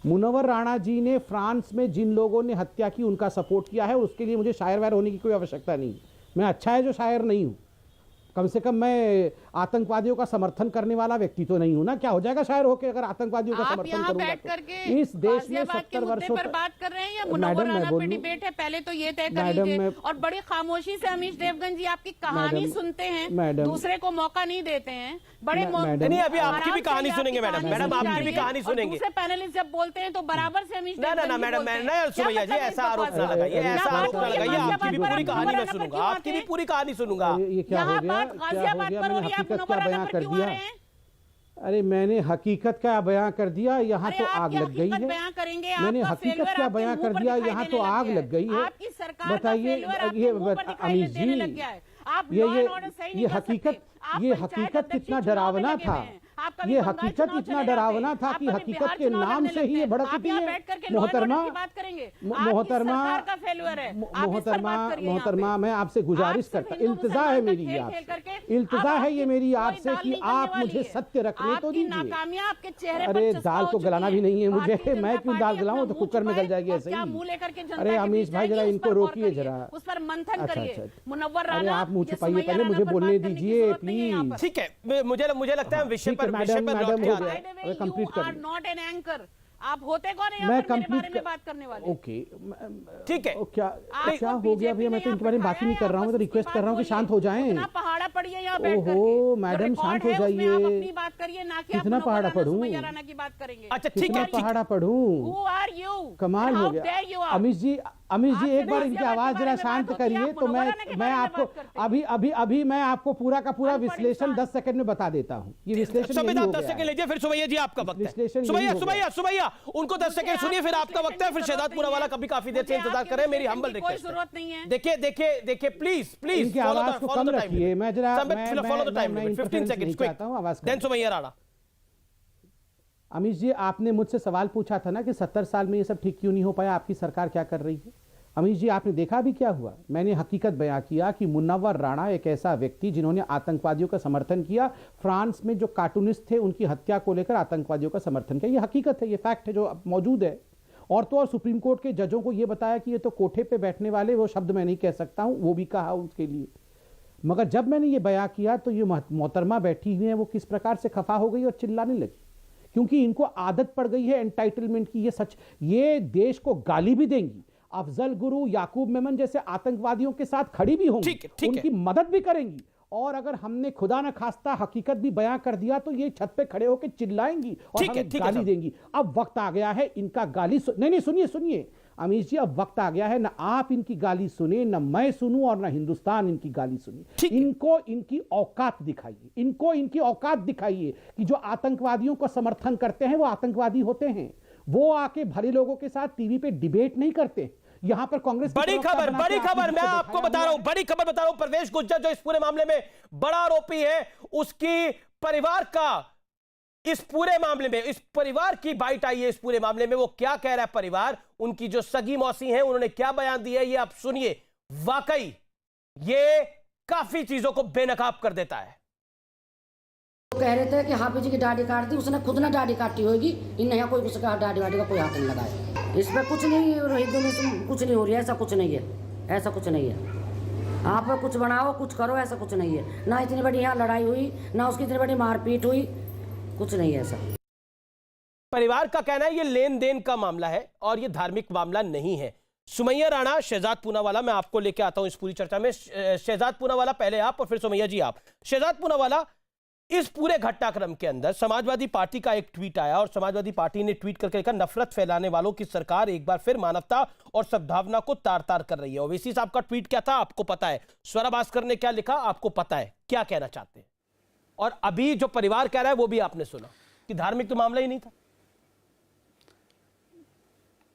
मुनव्वर राणा जी ने फ्रांस में जिन लोगों ने हत्या की उनका सपोर्ट किया है, उसके लिए मुझे शायर वायर होने की कोई आवश्यकता नहीं। मैं अच्छा है जो शायर नहीं हूँ, कम से कम मैं आतंकवादियों का समर्थन करने वाला व्यक्ति तो नहीं हूं ना। क्या हो जाएगा शायर होके अगर आतंकवादियों का समर्थन करूंगा तो? इस देश में 70 वर्षों पर बात कर रहे हैं या मुनव्वर राणा पे डिबेट है? पहले तो ये तय कर लीजिए। और बड़ी खामोशी से अमीश देवगन जी आपकी कहानी सुनते हैं, दूसरे को मौका नहीं देते हैं। बड़े नहीं, अभी आपकी भी कहानी सुनेंगे मैडम, मैडम आपकी भी कहानी सुनेंगे। दूसरे पैनलिस्ट जब बोलते हैं तो बराबर से अमीश मैडम, सुमैया जी ऐसा आरोप ना लगाइए, ऐसा आरोप ना लगाइए। आपकी भी पूरी कहानी मैं सुनूंगा, आपकी भी पूरी कहानी सुनूंगा। गाजियाबाद पर और आप मुनव्वर राणा पर क्यों आ रहे हैं? अरे मैंने हकीकत का बयां कर दिया, यहाँ तो आग लग गई है। मैंने हकीकत क्या बयां कर दिया, यहाँ तो आग लग गई है। बताइए, ये अमीश जी, ये हकीकत कितना डरावना था, ये हकीकत इतना डरावना था कि हकीकत के नाम से ही ये भड़क उठी है। मोहतरमा, मैं आपसे गुजारिश करता, इल्तिजा है मेरी आपसे, इल्तिजा है ये मेरी आपसे कि आप मुझे सत्य रखने तो दीजिए। अरे दाल को गलाना भी नहीं है मुझे, मैं क्यों दाल गलाऊं, तो कुकर में गल जाएगी ऐसे ही। अरे अमीश भाई जरा इनको रोकिए जरा, उस पर मंथन करिए। मुनव्वर अरे आप मुंह छुपाइए, पहले मुझे बोलने दीजिए प्लीज। ठीक है, मुझे लगता है विषय पर कंप्लीट कर। नॉट एन एंकर, आप होते कौन है यहाँ पर मेरे बारे में बात करने वाले? ओके, ठीक है। क्या हो गया भैया, मैं तो इनके बारे में बात ही नहीं कर रहा हूँ, मैं तो रिक्वेस्ट कर रहा हूँ कि शांत हो जाएं। पहाड़ा पड़िए यहाँ बैठ करके। ओहो मैडम, शांत हो जाइए। आप अपनी बात करिए, ना कि कितना पहाड़ा पढ़ूं? सुमैया राणा की बात करेंगे। अच्छा ठीक है, पहाड़ा पढ़ूं? Who are you? कमाल हो गया। अमीश जी एक बार इनकी आवाज जरा शांत करिए तो मैं आपको अभी मैं आपको पूरा का पूरा विश्लेषण 10 सेकंड में बता देता हूँ। ये विश्लेषण 10 सेकंड लीजिए, फिर सुमैया जी आपका वक्त है। सुमैया उनको 10 सेकंड सुनिए, फिर आपका वक्त है। फिर शहजादपुरा वाला कभी काफी देर से इंतजार कर रहे हैं, मेरी हम्बल रिक्वेस्ट है। जरूरत नहीं है। देखिए प्लीज इनकी आवाज को कम रखिए। मैं जरा follow the time limit 15 seconds quick. Then Sumaiya Rana. Amish ji, आपने मुझसे सवाल पूछा था ना कि 70 साल में ये सब ठीक क्यों नहीं हो पाया, आपकी सरकार क्या कर रही है? अमीश जी, आपने देखा भी क्या हुआ। मैंने हकीकत बयां किया कि मुनव्वर राणा एक ऐसा व्यक्ति जिन्होंने आतंकवादियों का समर्थन किया, फ्रांस में जो कार्टूनिस्ट थे उनकी हत्या को लेकर आतंकवादियों का समर्थन किया। ये हकीकत है, ये फैक्ट है जो मौजूद है। और तो और सुप्रीम कोर्ट के जजों को ये बताया कि ये तो कोठे पे बैठने वाले, वो शब्द मैं नहीं कह सकता हूं, वो भी कहा उसके लिए। मगर जब मैंने ये बयां किया तो ये मोहतरमा बैठी हुई है, वो किस प्रकार से खफा हो गई और चिल्लाने लगी, क्योंकि इनको आदत पड़ गई है एंटाइटलमेंट की। ये सच, ये देश को गाली भी देंगी, अफजल गुरु, याकूब मेमन जैसे आतंकवादियों के साथ खड़ी भी होंगी, उनकी मदद भी करेंगी। और अगर हमने खुदा न खास्ता हकीकत भी बयां कर दिया तो ये छत पे खड़े होकर चिल्लाएंगी और हमें गाली देंगी। अब वक्त आ गया है इनका गाली नहीं, सुनिए अमीश जी, अब वक्त आ गया है, ना आप इनकी गाली सुने, ना मैं सुनूं, और ना हिंदुस्तान इनकी गाली सुने। इनको इनकी औकात दिखाइए, इनको इनकी औकात दिखाइए कि जो आतंकवादियों को समर्थन करते हैं वो आतंकवादी होते हैं। वो आके भले लोगों के साथ टीवी पे डिबेट नहीं करते। यहां पर कांग्रेस बड़ी खबर मैं आपको बता रहा हूं, बड़ी खबर बता रहा हूं। परवेश गुज्जर जो इस पूरे मामले में बड़ा आरोपी है, उसकी परिवार का इस पूरे मामले में इस परिवार की बाइट आई है, इस पूरे मामले में वो क्या कह रहा है परिवार, उनकी जो सगी मौसी हैं उन्होंने क्या बयान दिया है, ये आप सुनिए। वाकई ये काफी चीजों को बेनकाब कर देता है। कह रहे थे कि हाफिज की दाढ़ी काट दी, उसने खुद ना दाढ़ी काटी होगी, इन यहाँ कोई उसका दाढ़ी वाड़ी का कोई हाथ नहीं लगाया। इस पर कुछ नहीं, हिंदू में कुछ नहीं हो रही है, ऐसा कुछ नहीं है, ऐसा कुछ नहीं है। आप कुछ बनाओ कुछ करो, ऐसा कुछ नहीं है। ना इतनी बड़ी यहाँ लड़ाई हुई, ना उसकी इतनी बड़ी मारपीट हुई, कुछ नहीं है ऐसा। परिवार का कहना है ये लेन देन का मामला है और ये धार्मिक मामला नहीं है। सुमैया राणा, शहजाद पूनावाला, मैं आपको लेके आता हूं इस पूरी चर्चा में। शहजाद पूनावाला पहले आप और फिर सुमैया जी आप। शहजाद पूनावाला, इस पूरे घटनाक्रम के अंदर समाजवादी पार्टी का एक ट्वीट आया और समाजवादी पार्टी ने ट्वीट करके लिखा, नफरत फैलाने वालों की सरकार एक बार फिर मानवता और सद्भावना को तार तार कर रही है। ओवैसी साहब का ट्वीट क्या था आपको पता है, स्वरा भास्कर ने क्या लिखा आपको पता है, क्या कहना चाहते हैं? और अभी जो परिवार कह रहा है वो भी आपने सुना कि धार्मिक तो मामला ही नहीं था।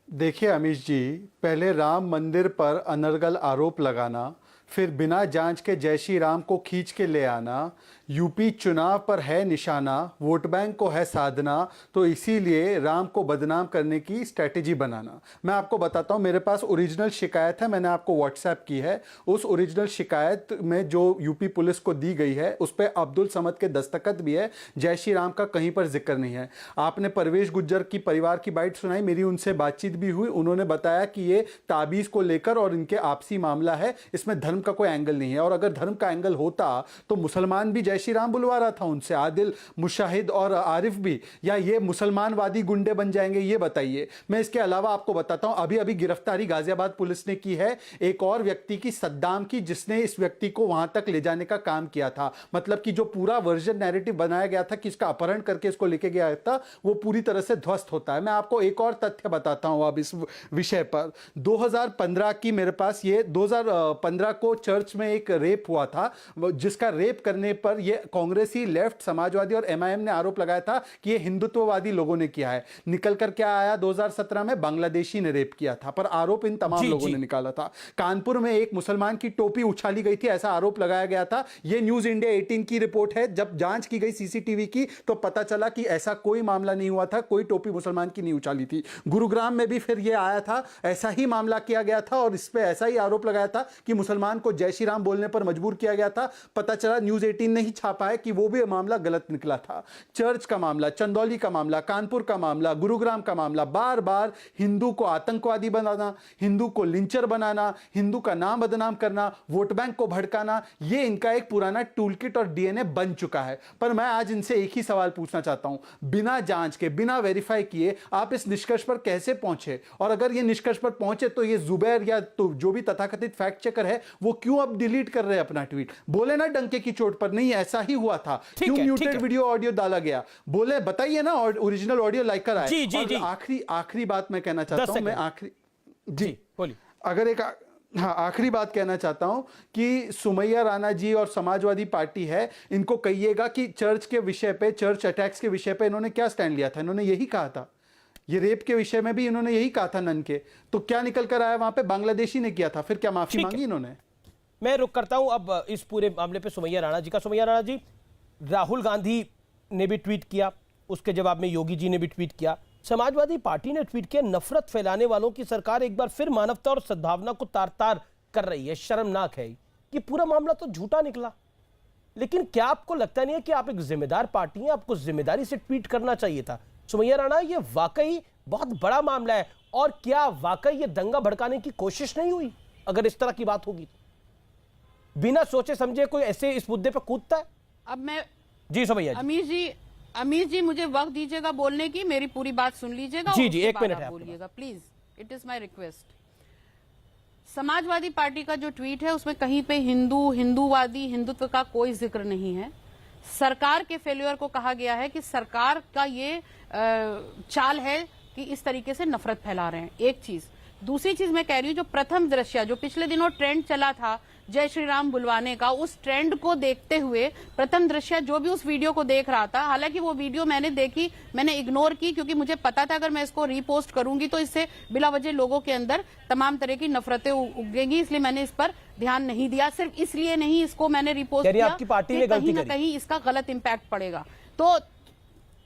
देखिए अमीश जी, पहले राम मंदिर पर अनर्गल आरोप लगाना, फिर बिना जांच के जय श्री राम को खींच के ले आना, यूपी चुनाव पर है निशाना, वोट बैंक को है साधना, तो इसीलिए राम को बदनाम करने की स्ट्रेटेजी बनाना। मैं आपको बताता हूं, मेरे पास ओरिजिनल शिकायत है, मैंने आपको व्हाट्सएप की है। उस ओरिजिनल शिकायत में जो यूपी पुलिस को दी गई है उस पर अब्दुल समद के दस्तखत भी है, जय श्री राम का कहीं पर जिक्र नहीं है। आपने परवेश गुज्जर की परिवार की बाइट सुनाई, मेरी उनसे बातचीत भी हुई, उन्होंने बताया कि ये ताबीज़ को लेकर और इनके आपसी मामला है, इसमें धर्म का कोई एंगल नहीं है। और अगर धर्म का एंगल होता तो मुसलमान भी जय श्री राम बुलवा रहा था उनसे, आदिल, मुशाहिद और आरिफ भी, या ये मुसलमानवादी गुंडे बन जाएंगे, ये बताइए। मैं इसके अलावा आपको बताता हूं, अभी अभी गिरफ्तारी गाजियाबाद पुलिस ने की है एक और व्यक्ति की, सद्दाम की, जिसने इस व्यक्ति को वहां तक ले जाने का काम किया था। मतलब कि जो पूरा वर्जन नैरेटिव बनाया गया था कि इसका अपहरण करके इसको लेके गया था, वो पूरी तरह से ध्वस्त होता है। मैं आपको एक और तथ्य बताता हूं अब इस विषय पर। 2015 की मेरे पास ये 2015 को चर्च में एक रेप हुआ था, जिसका रेप करने पर ये कांग्रेसी, लेफ्ट, समाजवादी और एमआईएम ने आरोप लगाया था कि ये हिंदुत्ववादी लोगों ने किया है। निकल कर क्या आया 2017 में, बांग्लादेशी ने रेप किया था, पर आरोप इन तमाम लोगों ने निकाला था। कानपुर में एक मुसलमान की टोपी उछाली गई थी, ऐसा आरोप लगाया गया था। ये न्यूज इंडिया 18 की रिपोर्ट है। जब जांच की गई सीसीटीवी की तो पता चला कि ऐसा कोई मामला नहीं हुआ था, कोई टोपी मुसलमान की नहीं उछाली थी। गुरुग्राम में भी फिर ये आया था, ऐसा ही मामला किया गया था और इस पे ऐसा ही आरोप लगाया था कि मुसलमान को जय श्री राम बोलने पर मजबूर किया गया था। पता चला न्यूज 18 ने ही छापा है कि वो भी मामला गलत निकला था। चर्च का मामला, चंदौली का मामला, कानपुर का मामला, गुरुग्राम का मामला, बार बार हिंदू को आतंकवादी बनाना, हिंदू को लिंचर बनाना, हिंदू का नाम बदनाम करना, वोट बैंक को भड़काना, ये इनका एक पुराना टूलकिट और डीएनए बन चुका है। पर मैं आज इनसे एक ही सवाल पूछना चाहता हूं, बिना जांच के, बिना वेरीफाई किए आप इस निष्कर्ष पर कैसे पहुंचे? और अगर ये निष्कर्ष पर पहुंचे तो ये जुबैर या तो जो भी तथाकथित फैक्ट चेकर है वो क्यों अब डिलीट कर रहे हैं अपना ट्वीट? बोले ना डंके की चोट पर, नहीं ऐसा ही हुआ था, क्यों म्यूटेड वीडियो ऑडियो डाला गया? बोले बताइए ना, ओरिजिनल ऑडियो लाइक कर आए। जी, आखिरी बात मैं कहना चाहता हूं, मैं आखिरी बात कहना चाहता हूं कि सुमैया राणा जी और समाजवादी पार्टी है, इनको कहिएगा कि चर्च के विषय पे, चर्च अटैक्स के विषय पे इन्होंने क्या स्टैंड लिया था। इन्होंने यही कहा था, ये रेप के विषय में भी इन्होंने यही कहा था नन के, तो क्या निकल कर आया वहां पे? बांग्लादेशी ने किया था, फिर क्या माफी मांगी इन्होंने? मैं रुक करता हूं अब इस पूरे मामले पे सुमैया राणा जी का। सुमैया राणा जी, राहुल गांधी ने भी ट्वीट किया, उसके जवाब में योगी जी ने भी ट्वीट किया, समाजवादी पार्टी ने ट्वीट किया, नफरत फैलाने वालों की सरकार एक बार फिर मानवता और सद्भावना को तार तार कर रही है। शर्मनाक है कि पूरा मामला तो झूठा निकला। लेकिन क्या आपको लगता नहीं है कि आप एक जिम्मेदार पार्टी हैं, आपको जिम्मेदारी से ट्वीट करना चाहिए था? सुमैया राणा, ये वाकई बहुत बड़ा मामला है, और क्या वाकई ये दंगा भड़काने की कोशिश नहीं हुई? अगर इस तरह की बात होगी तो बिना सोचे समझे कोई ऐसे इस मुद्दे पर कूदता है? अब मैं जी सुमैया जी, अमीर जी मुझे वक्त दीजिएगा बोलने की, मेरी पूरी बात सुन लीजिएगा। जी, 1 मिनट है, बोलिएगा please, it is my request. Samajwadi party का जो ट्वीट है उसमें कहीं पे हिंदूवादी, हिंदुत्व का कोई जिक्र नहीं है। सरकार के फेल्यूर को कहा गया है कि सरकार का ये चाल है कि इस तरीके से नफरत फैला रहे हैं, एक चीज। दूसरी चीज मैं कह रही हूँ, जो प्रथम दृश्य, जो पिछले दिनों ट्रेंड चला था जय श्री राम बुलवाने का, उस ट्रेंड को देखते हुए प्रथम दृश्य जो भी उस वीडियो को देख रहा था, हालांकि वो वीडियो मैंने देखी, मैंने इग्नोर की, क्योंकि मुझे पता था अगर मैं इसको रीपोस्ट करूंगी तो इससे बिला वजह लोगों के अंदर तमाम तरह की नफरतें उगेंगी, इसलिए मैंने इस पर ध्यान नहीं दिया। सिर्फ इसलिए नहीं इसको मैंने रीपोस्ट किया, आपकी पार्टी ने कहीं ना कहीं इसका गलत इम्पैक्ट पड़ेगा। तो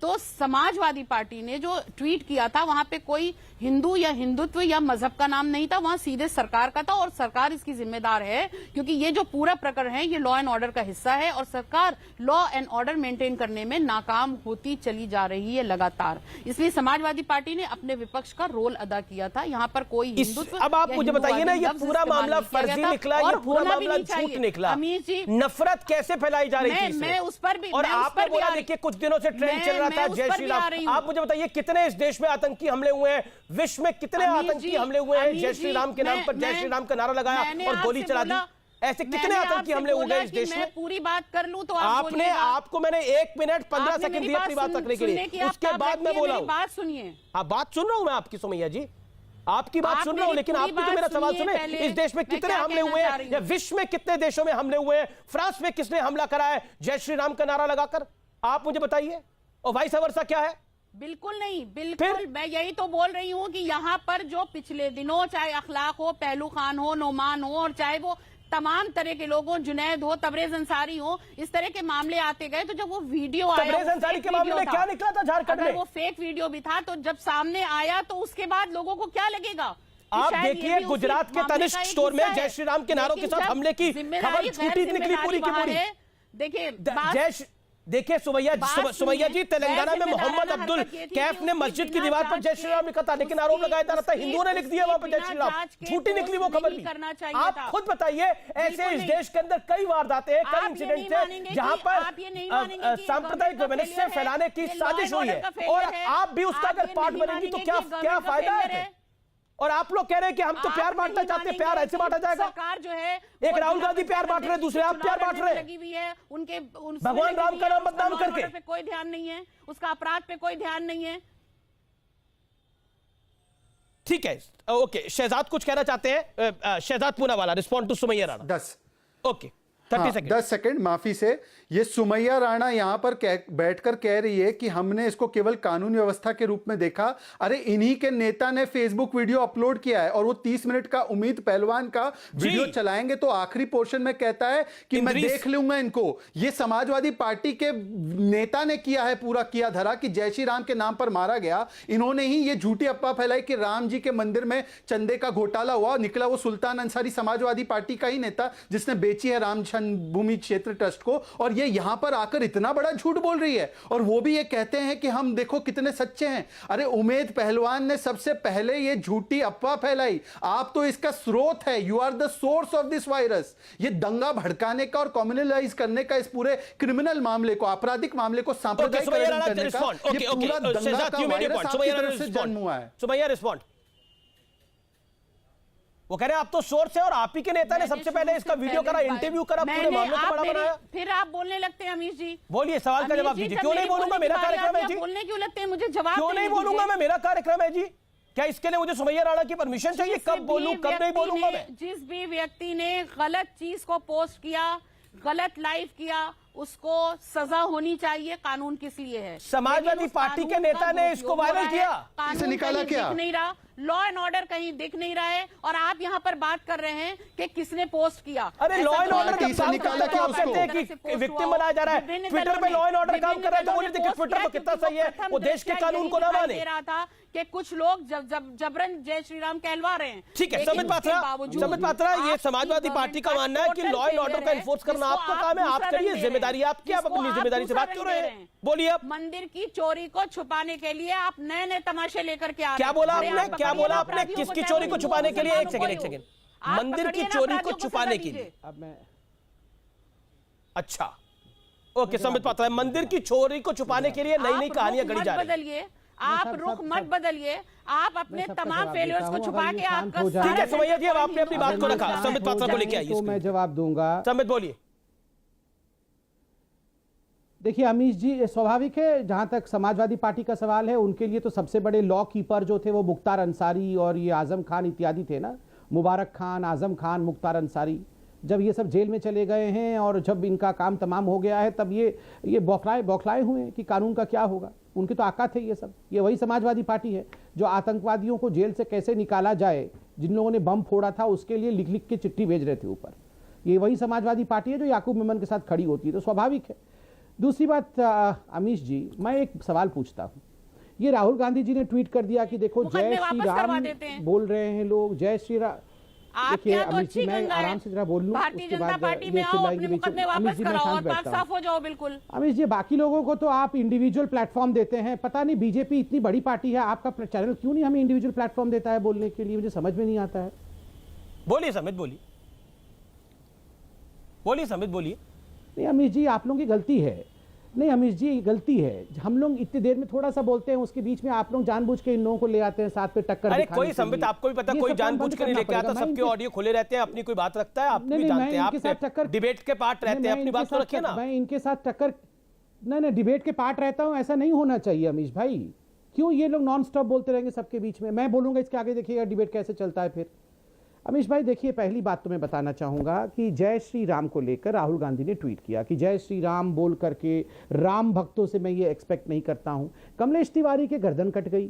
तो समाजवादी पार्टी ने जो ट्वीट किया था वहां पे कोई हिंदू या हिंदुत्व या मजहब का नाम नहीं था, वहां सीधे सरकार का था और सरकार इसकी जिम्मेदार है, क्योंकि ये जो पूरा प्रकरण है ये लॉ एंड ऑर्डर का हिस्सा है और सरकार लॉ एंड ऑर्डर मेंटेन करने में नाकाम होती चली जा रही है लगातार। इसलिए समाजवादी पार्टी ने अपने विपक्ष का रोल अदा किया था। यहाँ पर कोई हिंदुत्व, अब आप मुझे बताइए ना, ये पूरा मामला फर्जी निकला, ये पूरा मामला झूठ निकला, अमीर जी नफरत कैसे फैलाई जा रही थी? मैं उस पर भी, और आपने बोला देखिए कुछ दिनों से ट्रेंड चल रहा था जय श्री राम। आप मुझे बताइए कितने इस देश में आतंकी हमले हुए हैं, विश्व में कितने आतंकी हमले हुए हैं जय श्री राम के नाम पर, जय श्री राम का नारा लगाया और गोली चला दी? ऐसे कितने आतंकी हमले हो गए इस देश में? पूरी बात कर लूं तो आपको मैंने 1 मिनट 15 सेकंड दिए अपनी बात रखने के लिए, उसके बाद मैं बोला हूं। बात सुनिए। हाँ, बात सुन रहा हूं मैं आपकी सुमैया जी, आपकी बात सुन रहा हूं, लेकिन आप भी तो मेरा सवाल सुने। इस देश में कितने हमले हुए हैं या विश्व में कितने देशों में हमले हुए हैं? फ्रांस में किसने हमला करा है जय श्री राम का नारा लगाकर? आप मुझे बताइए। और वाइस वर्सा क्या है? बिल्कुल नहीं, बिल्कुल मैं यही तो बोल रही हूं कि यहाँ पर जो पिछले दिनों चाहे अखलाक हो, पहलू खान हो, नोमान हो, और चाहे वो तमाम तरह के लोग हो, जुनैद हो, तबरेज अंसारी हो, इस तरह के मामले आते गए, तो जब वो वीडियो आया, तबरेज अंसारी के मामले में क्या निकला था झारखंड में? वो फेक वीडियो भी था, तो जब सामने आया तो उसके बाद लोगों को क्या लगेगा? आप देखिए गुजरात के तनिष्क स्टोर में जय श्री राम के नारों के साथ हमले की खबर झूठी निकली पूरी की पूरी। देखिए देखिए सुमैया जी, तेलंगाना में मोहम्मद अब्दुल कैफ ने मस्जिद की दीवार पर जय श्री राम लिखा था, लेकिन आरोप लगाया जा रहा था हिंदुओं ने लिख दिया वहां पर जय श्री राम। झूठी निकली वो खबर भी। आप खुद बताइए, ऐसे इस देश के अंदर कई वारदातें हैं, कई इंसिडेंट थे जहां पर सांप्रदायिक वैमनस्य फैलाने की साजिश हुई है, और आप भी उसका अगर पार्ट बनेंगी तो क्या फायदा है? और आप लोग कह रहे हैं कि हम तो प्यार बांटना चाहते हैं, प्यार ऐसे बांटा जाएगा? सरकार जो है, एक राहुल गांधी प्यार बांट रहे हैं, दूसरे आप प्यार बांट रहे हैं, लगी हुई है उनके भगवान राम का नाम बदनाम करके। पे कोई ध्यान नहीं है, उसका अपराध पे कोई ध्यान नहीं है। ठीक है, ओके। शहजाद कुछ कहना चाहते हैं? Shehzad Poonawalla, respond to Sumaiya Rana. 10 okay 30 second. 10 second माफी से। ये सुमैया राणा यहां पर बैठकर कह रही है कि हमने इसको केवल कानून व्यवस्था के रूप में देखा। अरे इन्हीं के नेता ने फेसबुक वीडियो अपलोड किया है और वो 30 मिनट का उम्मीद पहलवान का वीडियो चलाएंगे तो आखिरी पोर्शन में कहता है कि मैं देख लूंगा इनको। ये समाजवादी पार्टी के नेता ने किया है, पूरा किया धरा कि जय श्री राम के नाम पर मारा गया। इन्होंने ही ये झूठी अफवाह फैलाई कि राम जी के मंदिर में चंदे का घोटाला हुआ, निकला वो सुल्तान अंसारी समाजवादी पार्टी का ही नेता जिसने बेची है राम भूमि क्षेत्र ट्रस्ट को, और ये यहां पर आकर इतना बड़ा झूठ बोल रही है। और वो भी ये कहते हैं कि हम देखो कितने सच्चे हैं। अरे उमेद पहलवान ने सबसे पहले ये झूठी अफवाह फैलाई। आप तो इसका स्रोत है, you are the source of this virus. ये दंगा भड़काने का और कम्युनलाइज करने का, इस पूरे क्रिमिनल मामले को, आपराधिक मामले को सांप्रदायिकरण करने का ये पूरा दंगा का वायरस आपकी तरफ से जन्म हुआ है। सुमैया रिस्पॉन्ड। वो कह रहे हैं आप तो सोर्स है और आप ही के नेता ने सबसे पहले इसका वीडियो करा, इंटरव्यू करा, पूरे मामले को बड़ा बनाया। फिर आप बोलने लगते हैं अमीश जी। बोलिए, सवाल का जवाब दीजिए। क्यों नहीं बोलूंगा, मेरा कार्यक्रम है जी। बोलने क्यों लगते हैं मुझे? जवाब क्यों नहीं बोलूंगा मैं, मेरा कार्यक्रम है जी। क्या इसके लिए मुझे सुमैया राणा की परमिशन चाहिए? कब बोलूं कब नहीं बोलूंगा मैं? जिस भी व्यक्ति ने गलत चीज को पोस्ट किया, गलत लाइव किया, उसको सजा होनी चाहिए। कानून किस लिए है? समाजवादी पार्टी के नेता ने इसको वायरल किया, इसे निकाला क्या? दिख नहीं रहा, लॉ एंड ऑर्डर कहीं दिख नहीं रहा है, और आप यहाँ पर बात कर रहे हैं कि किसने पोस्ट किया। अरे लॉ एंड ऑर्डर निकाला क्या? आप कहते हैं कि विक्टिम बनाया जा रहा है। ट्विटर पे लॉ एंड ऑर्डर काम कर रहा है तो बोलिए देखिए ट्विटर तो कितना सही है, वो देश के कानून को ना माने। रहा था कि कुछ लोग जबरन जय श्री राम कहलवा रहे हैं। ठीक है, समित पात्रा, ये समाजवादी पार्टी का मानना है कि लॉ एंड ऑर्डर का एनफोर्स करना आपका काम है, आप करिए, जिम्मेदारी आपकी, आप अपनी जिम्मेदारी से बात क्यों रहे हैं? बोलिए। आप मंदिर की चोरी को छुपाने के लिए आप नए नए तमाशे लेकर के आ रहे हैं। क्या बोला आपने? क्या बोला आपने? किसकी चोरी को छुपाने के लिए? एक सेकंड। मंदिर की चोरी को छुपाने के लिए। अब मैं अच्छा ओके, समित पात्रा, मंदिर की चोरी को छुपाने के लिए नई नई कहानियां गढ़ी जा रही हैं। आप रुख मत बदलिए, आप अपने तमाम फेलियर्स को छुपा के आपका। ठीक है सुमैया जी, अब आपने अपनी बात को रखा, समित पात्रा को लेके आइए। तो मैं जवाब दूंगा। समित बोलिए। देखिए अमीश जी, स्वाभाविक है, जहां तक समाजवादी पार्टी का सवाल है, उनके लिए तो सबसे बड़े लॉ कीपर जो थे वो मुख्तार अंसारी और ये आजम खान इत्यादि थे ना, मुबारक खान, आजम खान, मुख्तार अंसारी। जब ये सब जेल में चले गए हैं और जब इनका काम तमाम हो गया है, तब ये बौखलाए हुए हैं कि कानून का क्या होगा। उनके तो आका थे ये सब। ये वही समाजवादी पार्टी है जो आतंकवादियों को जेल से कैसे निकाला जाए, जिन लोगों ने बम फोड़ा था उसके लिए लिख लिख के चिट्ठी भेज रहे थे ऊपर। ये वही समाजवादी पार्टी है जो याकूब मेमन के साथ खड़ी होती है। तो स्वाभाविक है दूसरी बात अमीश जी, मैं एक सवाल पूछता हूँ, ये राहुल गांधी जी ने ट्वीट कर दिया कि देखो जय श्री राम बोल रहे हैं लोग, जय श्री राम। देखिए अमीश जी, मैं आराम से जरा बोल लूं, उसके बाद ये चिल्लाएंगे बीच में। अमीश जी मैं शांत बैठता हूं। बिल्कुल अमीश जी, बाकी लोगों को तो आप इंडिविजुअल प्लेटफॉर्म देते हैं, पता नहीं बीजेपी इतनी बड़ी पार्टी है, आपका चैनल क्यों नहीं हमें इंडिविजुअल प्लेटफॉर्म देता है बोलने के लिए, मुझे समझ में नहीं आता है। बोलिए समित, बोलिए समित, बोलिए। नहीं अमीश जी, आप लोगों की गलती है। नहीं अमीश जी, गलती है, हम लोग इतनी देर में थोड़ा सा बोलते हैं, उसके बीच में आप लोग जानबूझ के इन लोगों को ले आते हैं साथ पे टक्कर। अरे कोई संबित, आपको भी पता, कोई जानबूझ के नहीं लेके आता, सबके ऑडियो खुले रहते हैं, अपनी कोई बात रखता है, आप भी जानते हैं, आप डिबेट के पार्ट रहते हैं, अपनी बात तो रखिए ना। मैं इनके साथ टक्कर नहीं, डिबेट के पार्ट रहता हूं, ऐसा नहीं होना चाहिए अमीश भाई। क्यों ये लोग नॉन स्टॉप बोलते रहेंगे सबके बीच में? मैं बोलूंगा, इसके आगे देखिएगा डिबेट कैसे चलता है फिर। अमीश भाई देखिए, पहली बात तो मैं बताना चाहूंगा कि जय श्री राम को लेकर राहुल गांधी ने ट्वीट किया कि जय श्री राम बोल करके राम भक्तों से मैं ये एक्सपेक्ट नहीं करता हूं। कमलेश तिवारी के गर्दन कट गई।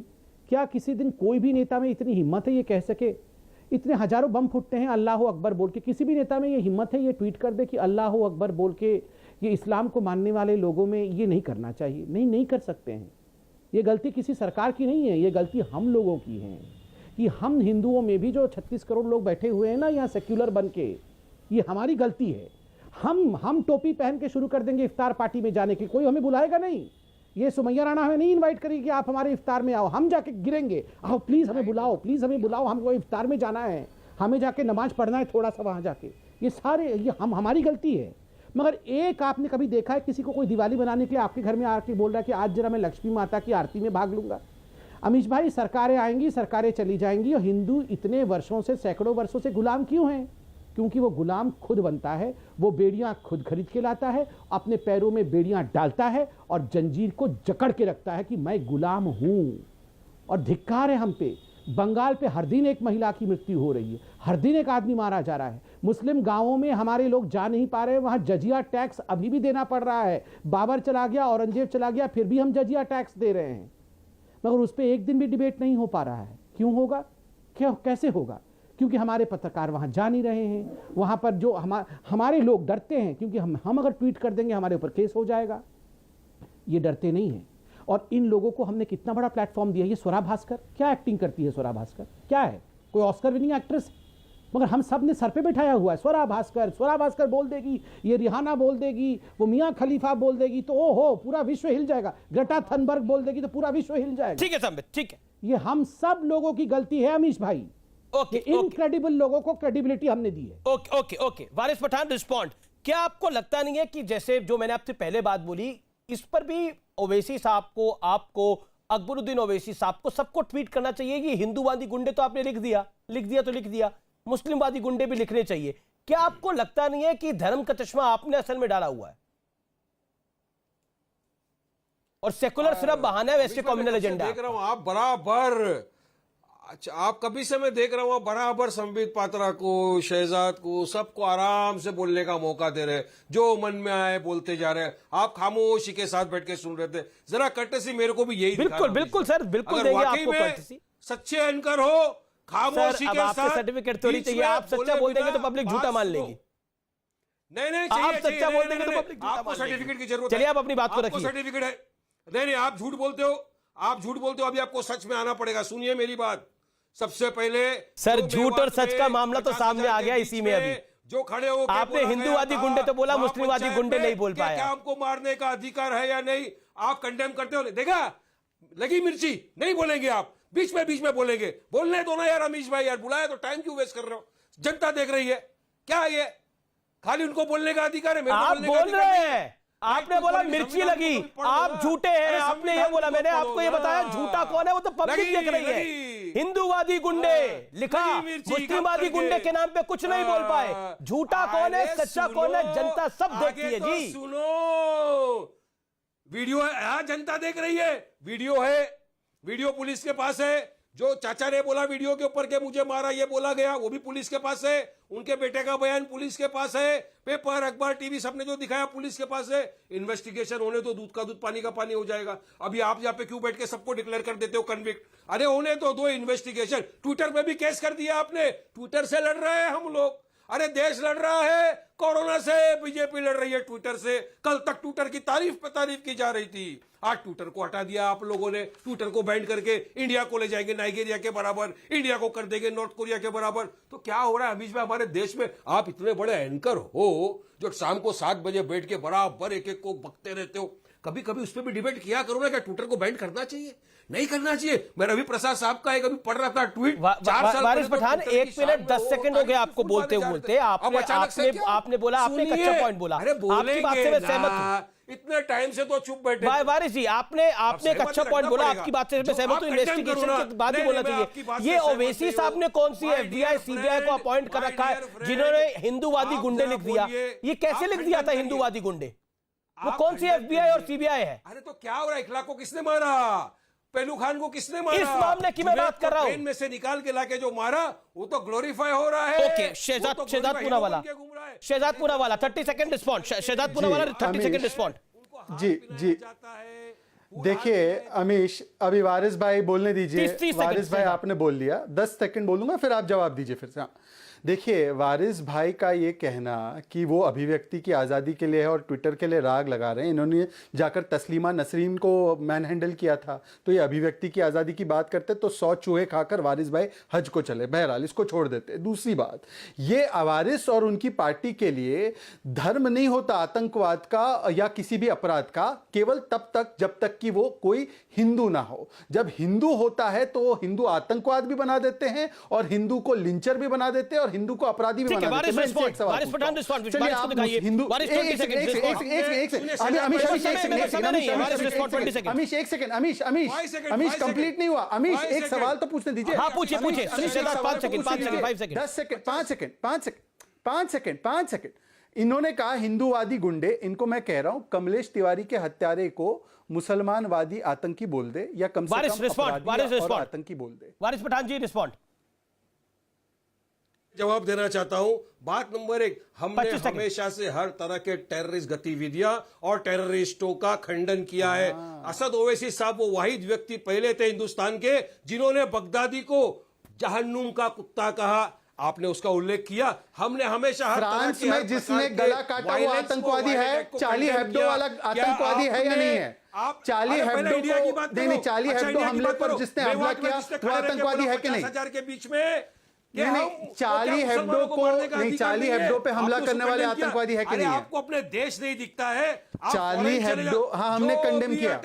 क्या किसी दिन कोई भी नेता में इतनी हिम्मत है ये कह सके? इतने हजारों बम फुटते हैं अल्लाह अकबर बोल के, किसी भी नेता में ये हिम्मत है ये ट्वीट कर दे कि अल्लाह अकबर बोल के? ये इस्लाम को मानने वाले लोगों में ये नहीं करना चाहिए। नहीं कर सकते हैं। ये गलती किसी सरकार की नहीं है, ये गलती हम लोगों की है कि हम हिंदुओं में भी जो 36 करोड़ लोग बैठे हुए हैं ना यहाँ सेक्युलर बन के, ये हमारी गलती है। हम टोपी पहन के शुरू कर देंगे इफ्तार पार्टी में जाने की, कोई हमें बुलाएगा नहीं। ये सुमैया राणा हमें नहीं इनवाइट करेगी कि आप हमारे इफ्तार में आओ, हम जाके गिरेंगे, आओ प्लीज हमें बुलाओ, प्लीज हमें बुलाओ, हमको इफ्तार में जाना है, हमें जाके नमाज पढ़ना है थोड़ा सा वहां जाके। ये सारे ये हमारी गलती है। मगर एक आपने कभी देखा है किसी को कोई दिवाली बनाने के लिए आपके घर में आके बोल रहा है कि आज जरा मैं लक्ष्मी माता की आरती में भाग लूंगा? अमीश भाई, सरकारें आएंगी, सरकारें चली जाएंगी, और हिंदू इतने वर्षों से, सैकड़ों वर्षों से गुलाम क्यों हैं? क्योंकि वो गुलाम खुद बनता है, वो बेड़ियां खुद खरीद के लाता है, अपने पैरों में बेड़ियां डालता है और जंजीर को जकड़ के रखता है कि मैं गुलाम हूं। और धिक्कार है हम पे। बंगाल पे हर दिन एक महिला की मृत्यु हो रही है, हर दिन एक आदमी मारा जा रहा है। मुस्लिम गांवों में हमारे लोग जा नहीं पा रहे, वहां जजिया टैक्स अभी भी देना पड़ रहा है। बाबर चला गया, औरंगजेब चला गया, फिर भी हम जजिया टैक्स दे रहे हैं, मगर उस पर एक दिन भी डिबेट नहीं हो पा रहा है। क्यों होगा? क्यों, कैसे होगा? क्योंकि हमारे पत्रकार वहां जा नहीं रहे हैं। वहां पर जो हमारे लोग डरते हैं, क्योंकि हम अगर ट्वीट कर देंगे हमारे ऊपर केस हो जाएगा। ये डरते नहीं हैं। और इन लोगों को हमने कितना बड़ा प्लेटफॉर्म दिया। ये स्वरा भास्कर क्या एक्टिंग करती है? स्वरा भास्कर क्या है? कोई ऑस्कर विनिंग एक्ट्रेस? मगर हम सब ने सर पे बैठाया हुआ है स्वरा भास्कर बोल देगी, ये रिहाना बोल देगी, वो मियां खलीफा बोल देगी तो ओहो पूरा विश्व हिल जाएगा, ग्रेटा थनबर्ग बोल देगी तो पूरा विश्व हिल जाएगा। ठीक है संबित, ठीक है। ये हम सब लोगों की गलती है अमीश भाई। इनक्रेडिबल लोगों को क्रेडिबिलिटी हमने दी है। ओके। वारिस पठान रिस्पॉन्ड। क्या आपको लगता नहीं है कि जैसे जो मैंने आपसे पहले बात बोली, इस पर भी ओवैसी साहब को, आपको, अकबरुद्दीन ओवैसी साहब को, सबको ट्वीट करना चाहिए? ये हिंदूवादी गुंडे तो आपने लिख दिया, मुस्लिमवादी गुंडे भी लिखने चाहिए। क्या आपको लगता नहीं है कि धर्म का चश्मा आपने असल में डाला हुआ है और सेकुलर सिर्फ बहाना है, वैसे कम्युनल एजेंडा? देख रहा हूं आप बराबर, अच्छा आप कभी से मैं देख रहा हूं आप बराबर संबित पात्रा को, शहजाद को, सबको आराम से बोलने का मौका दे रहे, जो मन में आए बोलते जा रहे हैं। आप खामोशी के साथ बैठ के सुन रहे थे। जरा कटसी मेरे को भी यही बिल्कुल सर, बिल्कुल देंगे आपको कटसी। सच्चे एंकर हो, खामोशी के साथ सर्टिफिकेट थोड़ी चाहिए। आप सच्चा बोल देंगे तो पब्लिक झूठा मान लेगी। नहीं आप सच्चा बोल देंगे तो पब्लिक झूठा आपको सर्टिफिकेट की जरूरत है। चलिए आप अपनी बात को रखिए। सर्टिफिकेट है? नहीं, आप झूठ बोलते हो, अभी आपको सच में आना पड़ेगा। सुनिए मेरी बात। सबसे पहले सर, झूठ और सच का मामला तो सामने आ गया इसी में। अभी जो खड़े हो, आपने हिंदूवादी गुंडे तो बोला, मुस्लिमवादी गुंडे नहीं बोल पाया। क्या हमको मारने का अधिकार है या नहीं? आप कंडेम करते हो? देखा, लगी मिर्ची, नहीं बोलेंगे आप, बीच में बोलेंगे। बोलने दो ना यार अमीश भाई, यार बुलाया तो टाइम क्यों वेस्ट कर रहे हो? जनता देख रही है। क्या ये खाली उनको बोलने का अधिकार है? आप बोल रहे हैं, आपने बोला मिर्ची लगी, आप झूठे हैं, आपने ये बोला। मैंने आपको ये बताया झूठा कौन है, वो तो पब्लिक देख रही है। हिंदूवादी गुंडे लिखा, मुस्लिमवादी गुंडे के नाम पे कुछ नहीं बोल पाए। झूठा कौन है, सच्चा कौन है, जनता सब देखती है जी। सुनो, वीडियो है, जनता देख रही है, वीडियो है, वीडियो पुलिस के पास है। जो चाचा ने बोला वीडियो के ऊपर के मुझे मारा, ये बोला गया, वो भी पुलिस के पास है। उनके बेटे का बयान पुलिस के पास है। पेपर, अखबार, टीवी सबने जो दिखाया पुलिस के पास है। इन्वेस्टिगेशन होने तो दूध का दूध, पानी का पानी हो जाएगा। अभी आप यहाँ पे क्यों बैठ के सबको डिक्लेयर कर देते हो कन्विक्ट? अरे होने तो दो इन्वेस्टिगेशन। ट्विटर पे भी केस कर दिया आपने, ट्विटर से लड़ रहे हैं हम लोग। अरे देश लड़ रहा है कोरोना से, बीजेपी लड़ रही है ट्विटर से। कल तक ट्विटर की तारीफ पे तारीफ की जा रही थी, आज ट्विटर को हटा दिया आप लोगों ने। ट्विटर को बैन करके इंडिया को ले जाएंगे नाइजीरिया के बराबर, इंडिया को कर देंगे नॉर्थ कोरिया के बराबर। तो क्या हो रहा है अमीश भाई हमारे देश में? आप इतने बड़े एंकर हो जो शाम को 7 बजे बैठ के बराबर एक एक को बकते रहते हो। कभी कभी उस पर भी डिबेट किया करो ना, क्या ट्विटर को बैन करना चाहिए नहीं करना चाहिए? मैं रवि प्रसाद साहब का एक अभी पढ़ रहा था ट्वीट, 4 साल वारिस पठान 1 मिनट 10 सेकंड हो गए आपको बोलते बोलते। आपने बोला, आपने एक अच्छा पॉइंट बोला, आपकी बात से मैं सहमत हूं। इतने टाइम से तो चुप बैठे। वारिस जी आपने एक अच्छा पॉइंट बोला, आपकी बात से मैं सहमत हूं। इन्वेस्टिगेशन के बाद ही बोलना चाहिए। ये ओवैसी साहब ने कौन सी FBI CBI को अपॉइंट कर रखा है जिन्होंने हिंदूवादी गुंडे लिख दिया? ये कैसे लिख दिया था हिंदूवादी गुंडे? वो कौन सी FBI और CBI है? अरे तो क्या हो रहा है? इखलाक को किसने मारा? पहलू खान को किसने मारा? इस मामले की मैं बात कर रहा हूं। ट्रेन में से निकाल के लाके जो मारा वो तो ग्लोरीफाई हो रहा है। Okay, Shehzad Poonawalla 30 second respond. Shehzad Poonawalla 30 second respond. जी देखिए अमीश, अभी वारिस भाई बोलने दीजिए। वारिस भाई आपने बोल लिया, 10 सेकंड बोलूंगा फिर आप जवाब दीजिए फिर से। हाँ देखिए, वारिस भाई का ये कहना कि वो अभिव्यक्ति की आज़ादी के लिए है और ट्विटर के लिए राग लगा रहे हैं, इन्होंने जाकर तस्लीमा नसरीन को मैन हैंडल किया था, तो ये अभिव्यक्ति की आज़ादी की बात करते तो 100 चूहे खाकर वारिस भाई हज को चले। बहरहाल इसको छोड़ देते। दूसरी बात, ये वारिस और उनकी पार्टी के लिए धर्म नहीं होता आतंकवाद का या किसी भी अपराध का, केवल तब तक जब तक कि वो कोई हिंदू ना हो। जब हिंदू होता है तो वो हिंदू आतंकवाद भी बना देते हैं और हिंदू को लिंचर भी बना देते हैं और हिंदू को अपराधी भी बना देते हैं। हिंदू एक सेकंड अमीश कंप्लीट नहीं हुआ। अमीश एक सवाल तो पूछने दीजिए। हाँ पूछिए 5 सेकंड। इन्होंने कहा हिंदूवादी गुंडे, इनको मैं कह रहा हूं कमलेश तिवारी के हत्यारे को मुसलमानवादी आतंकी बोल दे या कम से कम अपराधी और आतंकी बोल दे। वारिस पठान जी रिस्पॉन्ड। जवाब देना चाहता हूं। बात नंबर 1, हमने हमेशा से हर तरह के टेररिस्ट गतिविधियां और टेररिस्टों का खंडन किया है। असद ओवैसी साहब वो वाहिद व्यक्ति पहले थे हिंदुस्तान के जिन्होंने बगदादी को जहन्नुम का कुत्ता कहा। आपने उसका उल्लेख किया। हमने हमेशा फ्रांस में जिसने गला काटा वो आतंकवादी है। चार्ली हेब्डो वाला आतंकवादी है या नहीं है? चार्ली हेब्डो को नहीं, चार्ली हेब्डो हमले पर जिसने हमला किया वो आतंकवादी है कि नहीं? 50,000 के बीच में नहीं, चार्ली हेब्डो को नहीं, चार्ली हेब्डो पे हमला करने वाले आतंकवादी है कि नहीं है? आपको अपने देश नहीं दिखता है? चार्ली हेब्डो, हाँ हमने कंडेम किया।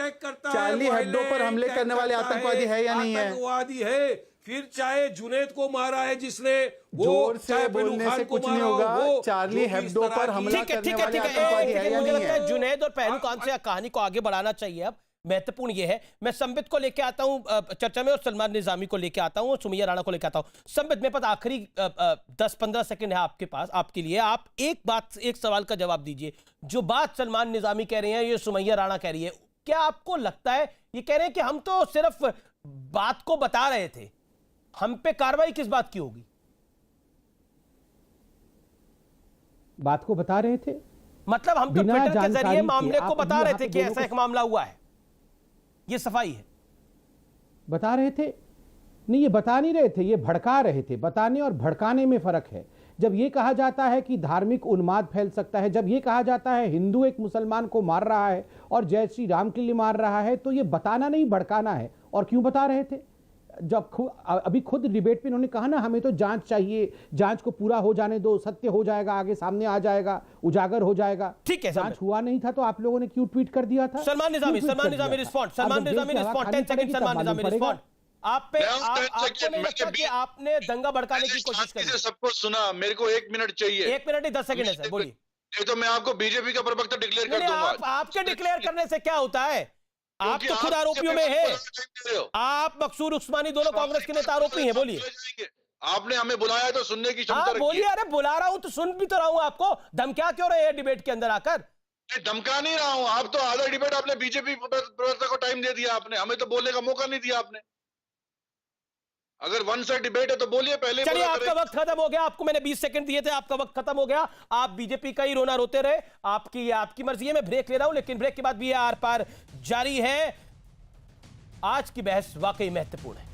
चार्ली हेब्डो पर हमले करने वाले आतंकवादी है या नहीं है? आतंकवादी है। फिर चाहे जुनैद को मारा है जिसने, जोर से बोलने से कुछ नहीं होगा। चार्ली हेब्डो पर हमला करने वाले आतंकवादी है या नहीं है? जुनैद और पहलू खान से कहानी को आगे बढ़ाना चाहिए। अब महत्वपूर्ण यह है, मैं संबित को लेके आता हूं चर्चा में और सलमान निजामी को लेके आता हूं और सुमैया राणा को लेके आता हूं। संबित मेरे पास आखिरी 10-15 सेकंड है आपके पास, आपके लिए। आप एक सवाल का जवाब दीजिए। जो बात सलमान निजामी कह रहे हैं, ये सुमैया राणा कह रही है, क्या आपको लगता है ये कह रहे हैं कि हम तो सिर्फ बात को बता रहे थे, हम पे कार्रवाई किस बात की होगी? बात को बता रहे थे मतलब हम तो ट्विटर के जरिए मामले को बता रहे थे कि ऐसा एक मामला हुआ है, ये सफाई है। बता रहे थे नहीं, ये बता नहीं रहे थे, ये भड़का रहे थे। बताने और भड़काने में फर्क है। जब ये कहा जाता है कि धार्मिक उन्माद फैल सकता है, जब ये कहा जाता है हिंदू एक मुसलमान को मार रहा है और जय श्री राम के लिए मार रहा है, तो ये बताना नहीं भड़काना है। और क्यों बता रहे थे? जब अभी खुद डिबेट में इन्होंने कहा ना हमें तो जांच चाहिए, जांच को पूरा हो जाने दो, सत्य हो जाएगा, आगे सामने आ जाएगा, उजागर हो जाएगा। ठीक है, जांच हुआ नहीं था तो आप लोगों ने क्यों ट्वीट कर दिया था? Salman Nizami respond. 10 second Salman Nizami respond. आपको नहीं लगता कि आपने दंगा भड़काने की कोशिश की? सबको सुना, मेरे को 1 मिनट चाहिए। 1 मिनट ही 10 सेकंड है सर, बोलिए। नहीं तो मैं आपको बीजेपी का प्रवक्ता डिक्लेयर कर दूंगा। आपके डिक्लेयर करने से क्या होता है? आप तो खुद आरोपियों में है। आप मकसूद उस्मानी दोनों कांग्रेस के नेता आरोपी हैं। बोलिए। आपने हमें बुलाया तो सुनने की क्षमता रखिए। बोलिए। अरे बुला रहा हूं तो सुन भी तो रहा हूं आपको। धमकिया क्यों रहे हैं डिबेट के अंदर आकर? धमका नहीं रहा हूं। आप तो आधा डिबेट आपने बीजेपी प्रवक्ता को टाइम दे दिया, आपने हमें तो बोलने का मौका नहीं दिया आपने। अगर वन साइड डिबेट है तो बोलिए पहले। चलिए, आपका वक्त खत्म हो गया। आपको मैंने 20 सेकंड दिए थे, आपका वक्त खत्म हो गया। आप बीजेपी का ही रोना रोते रहे। आपकी मर्जी है। मैं ब्रेक ले रहा हूं, लेकिन ब्रेक के बाद भी आर पार जारी है। आज की बहस वाकई महत्वपूर्ण है।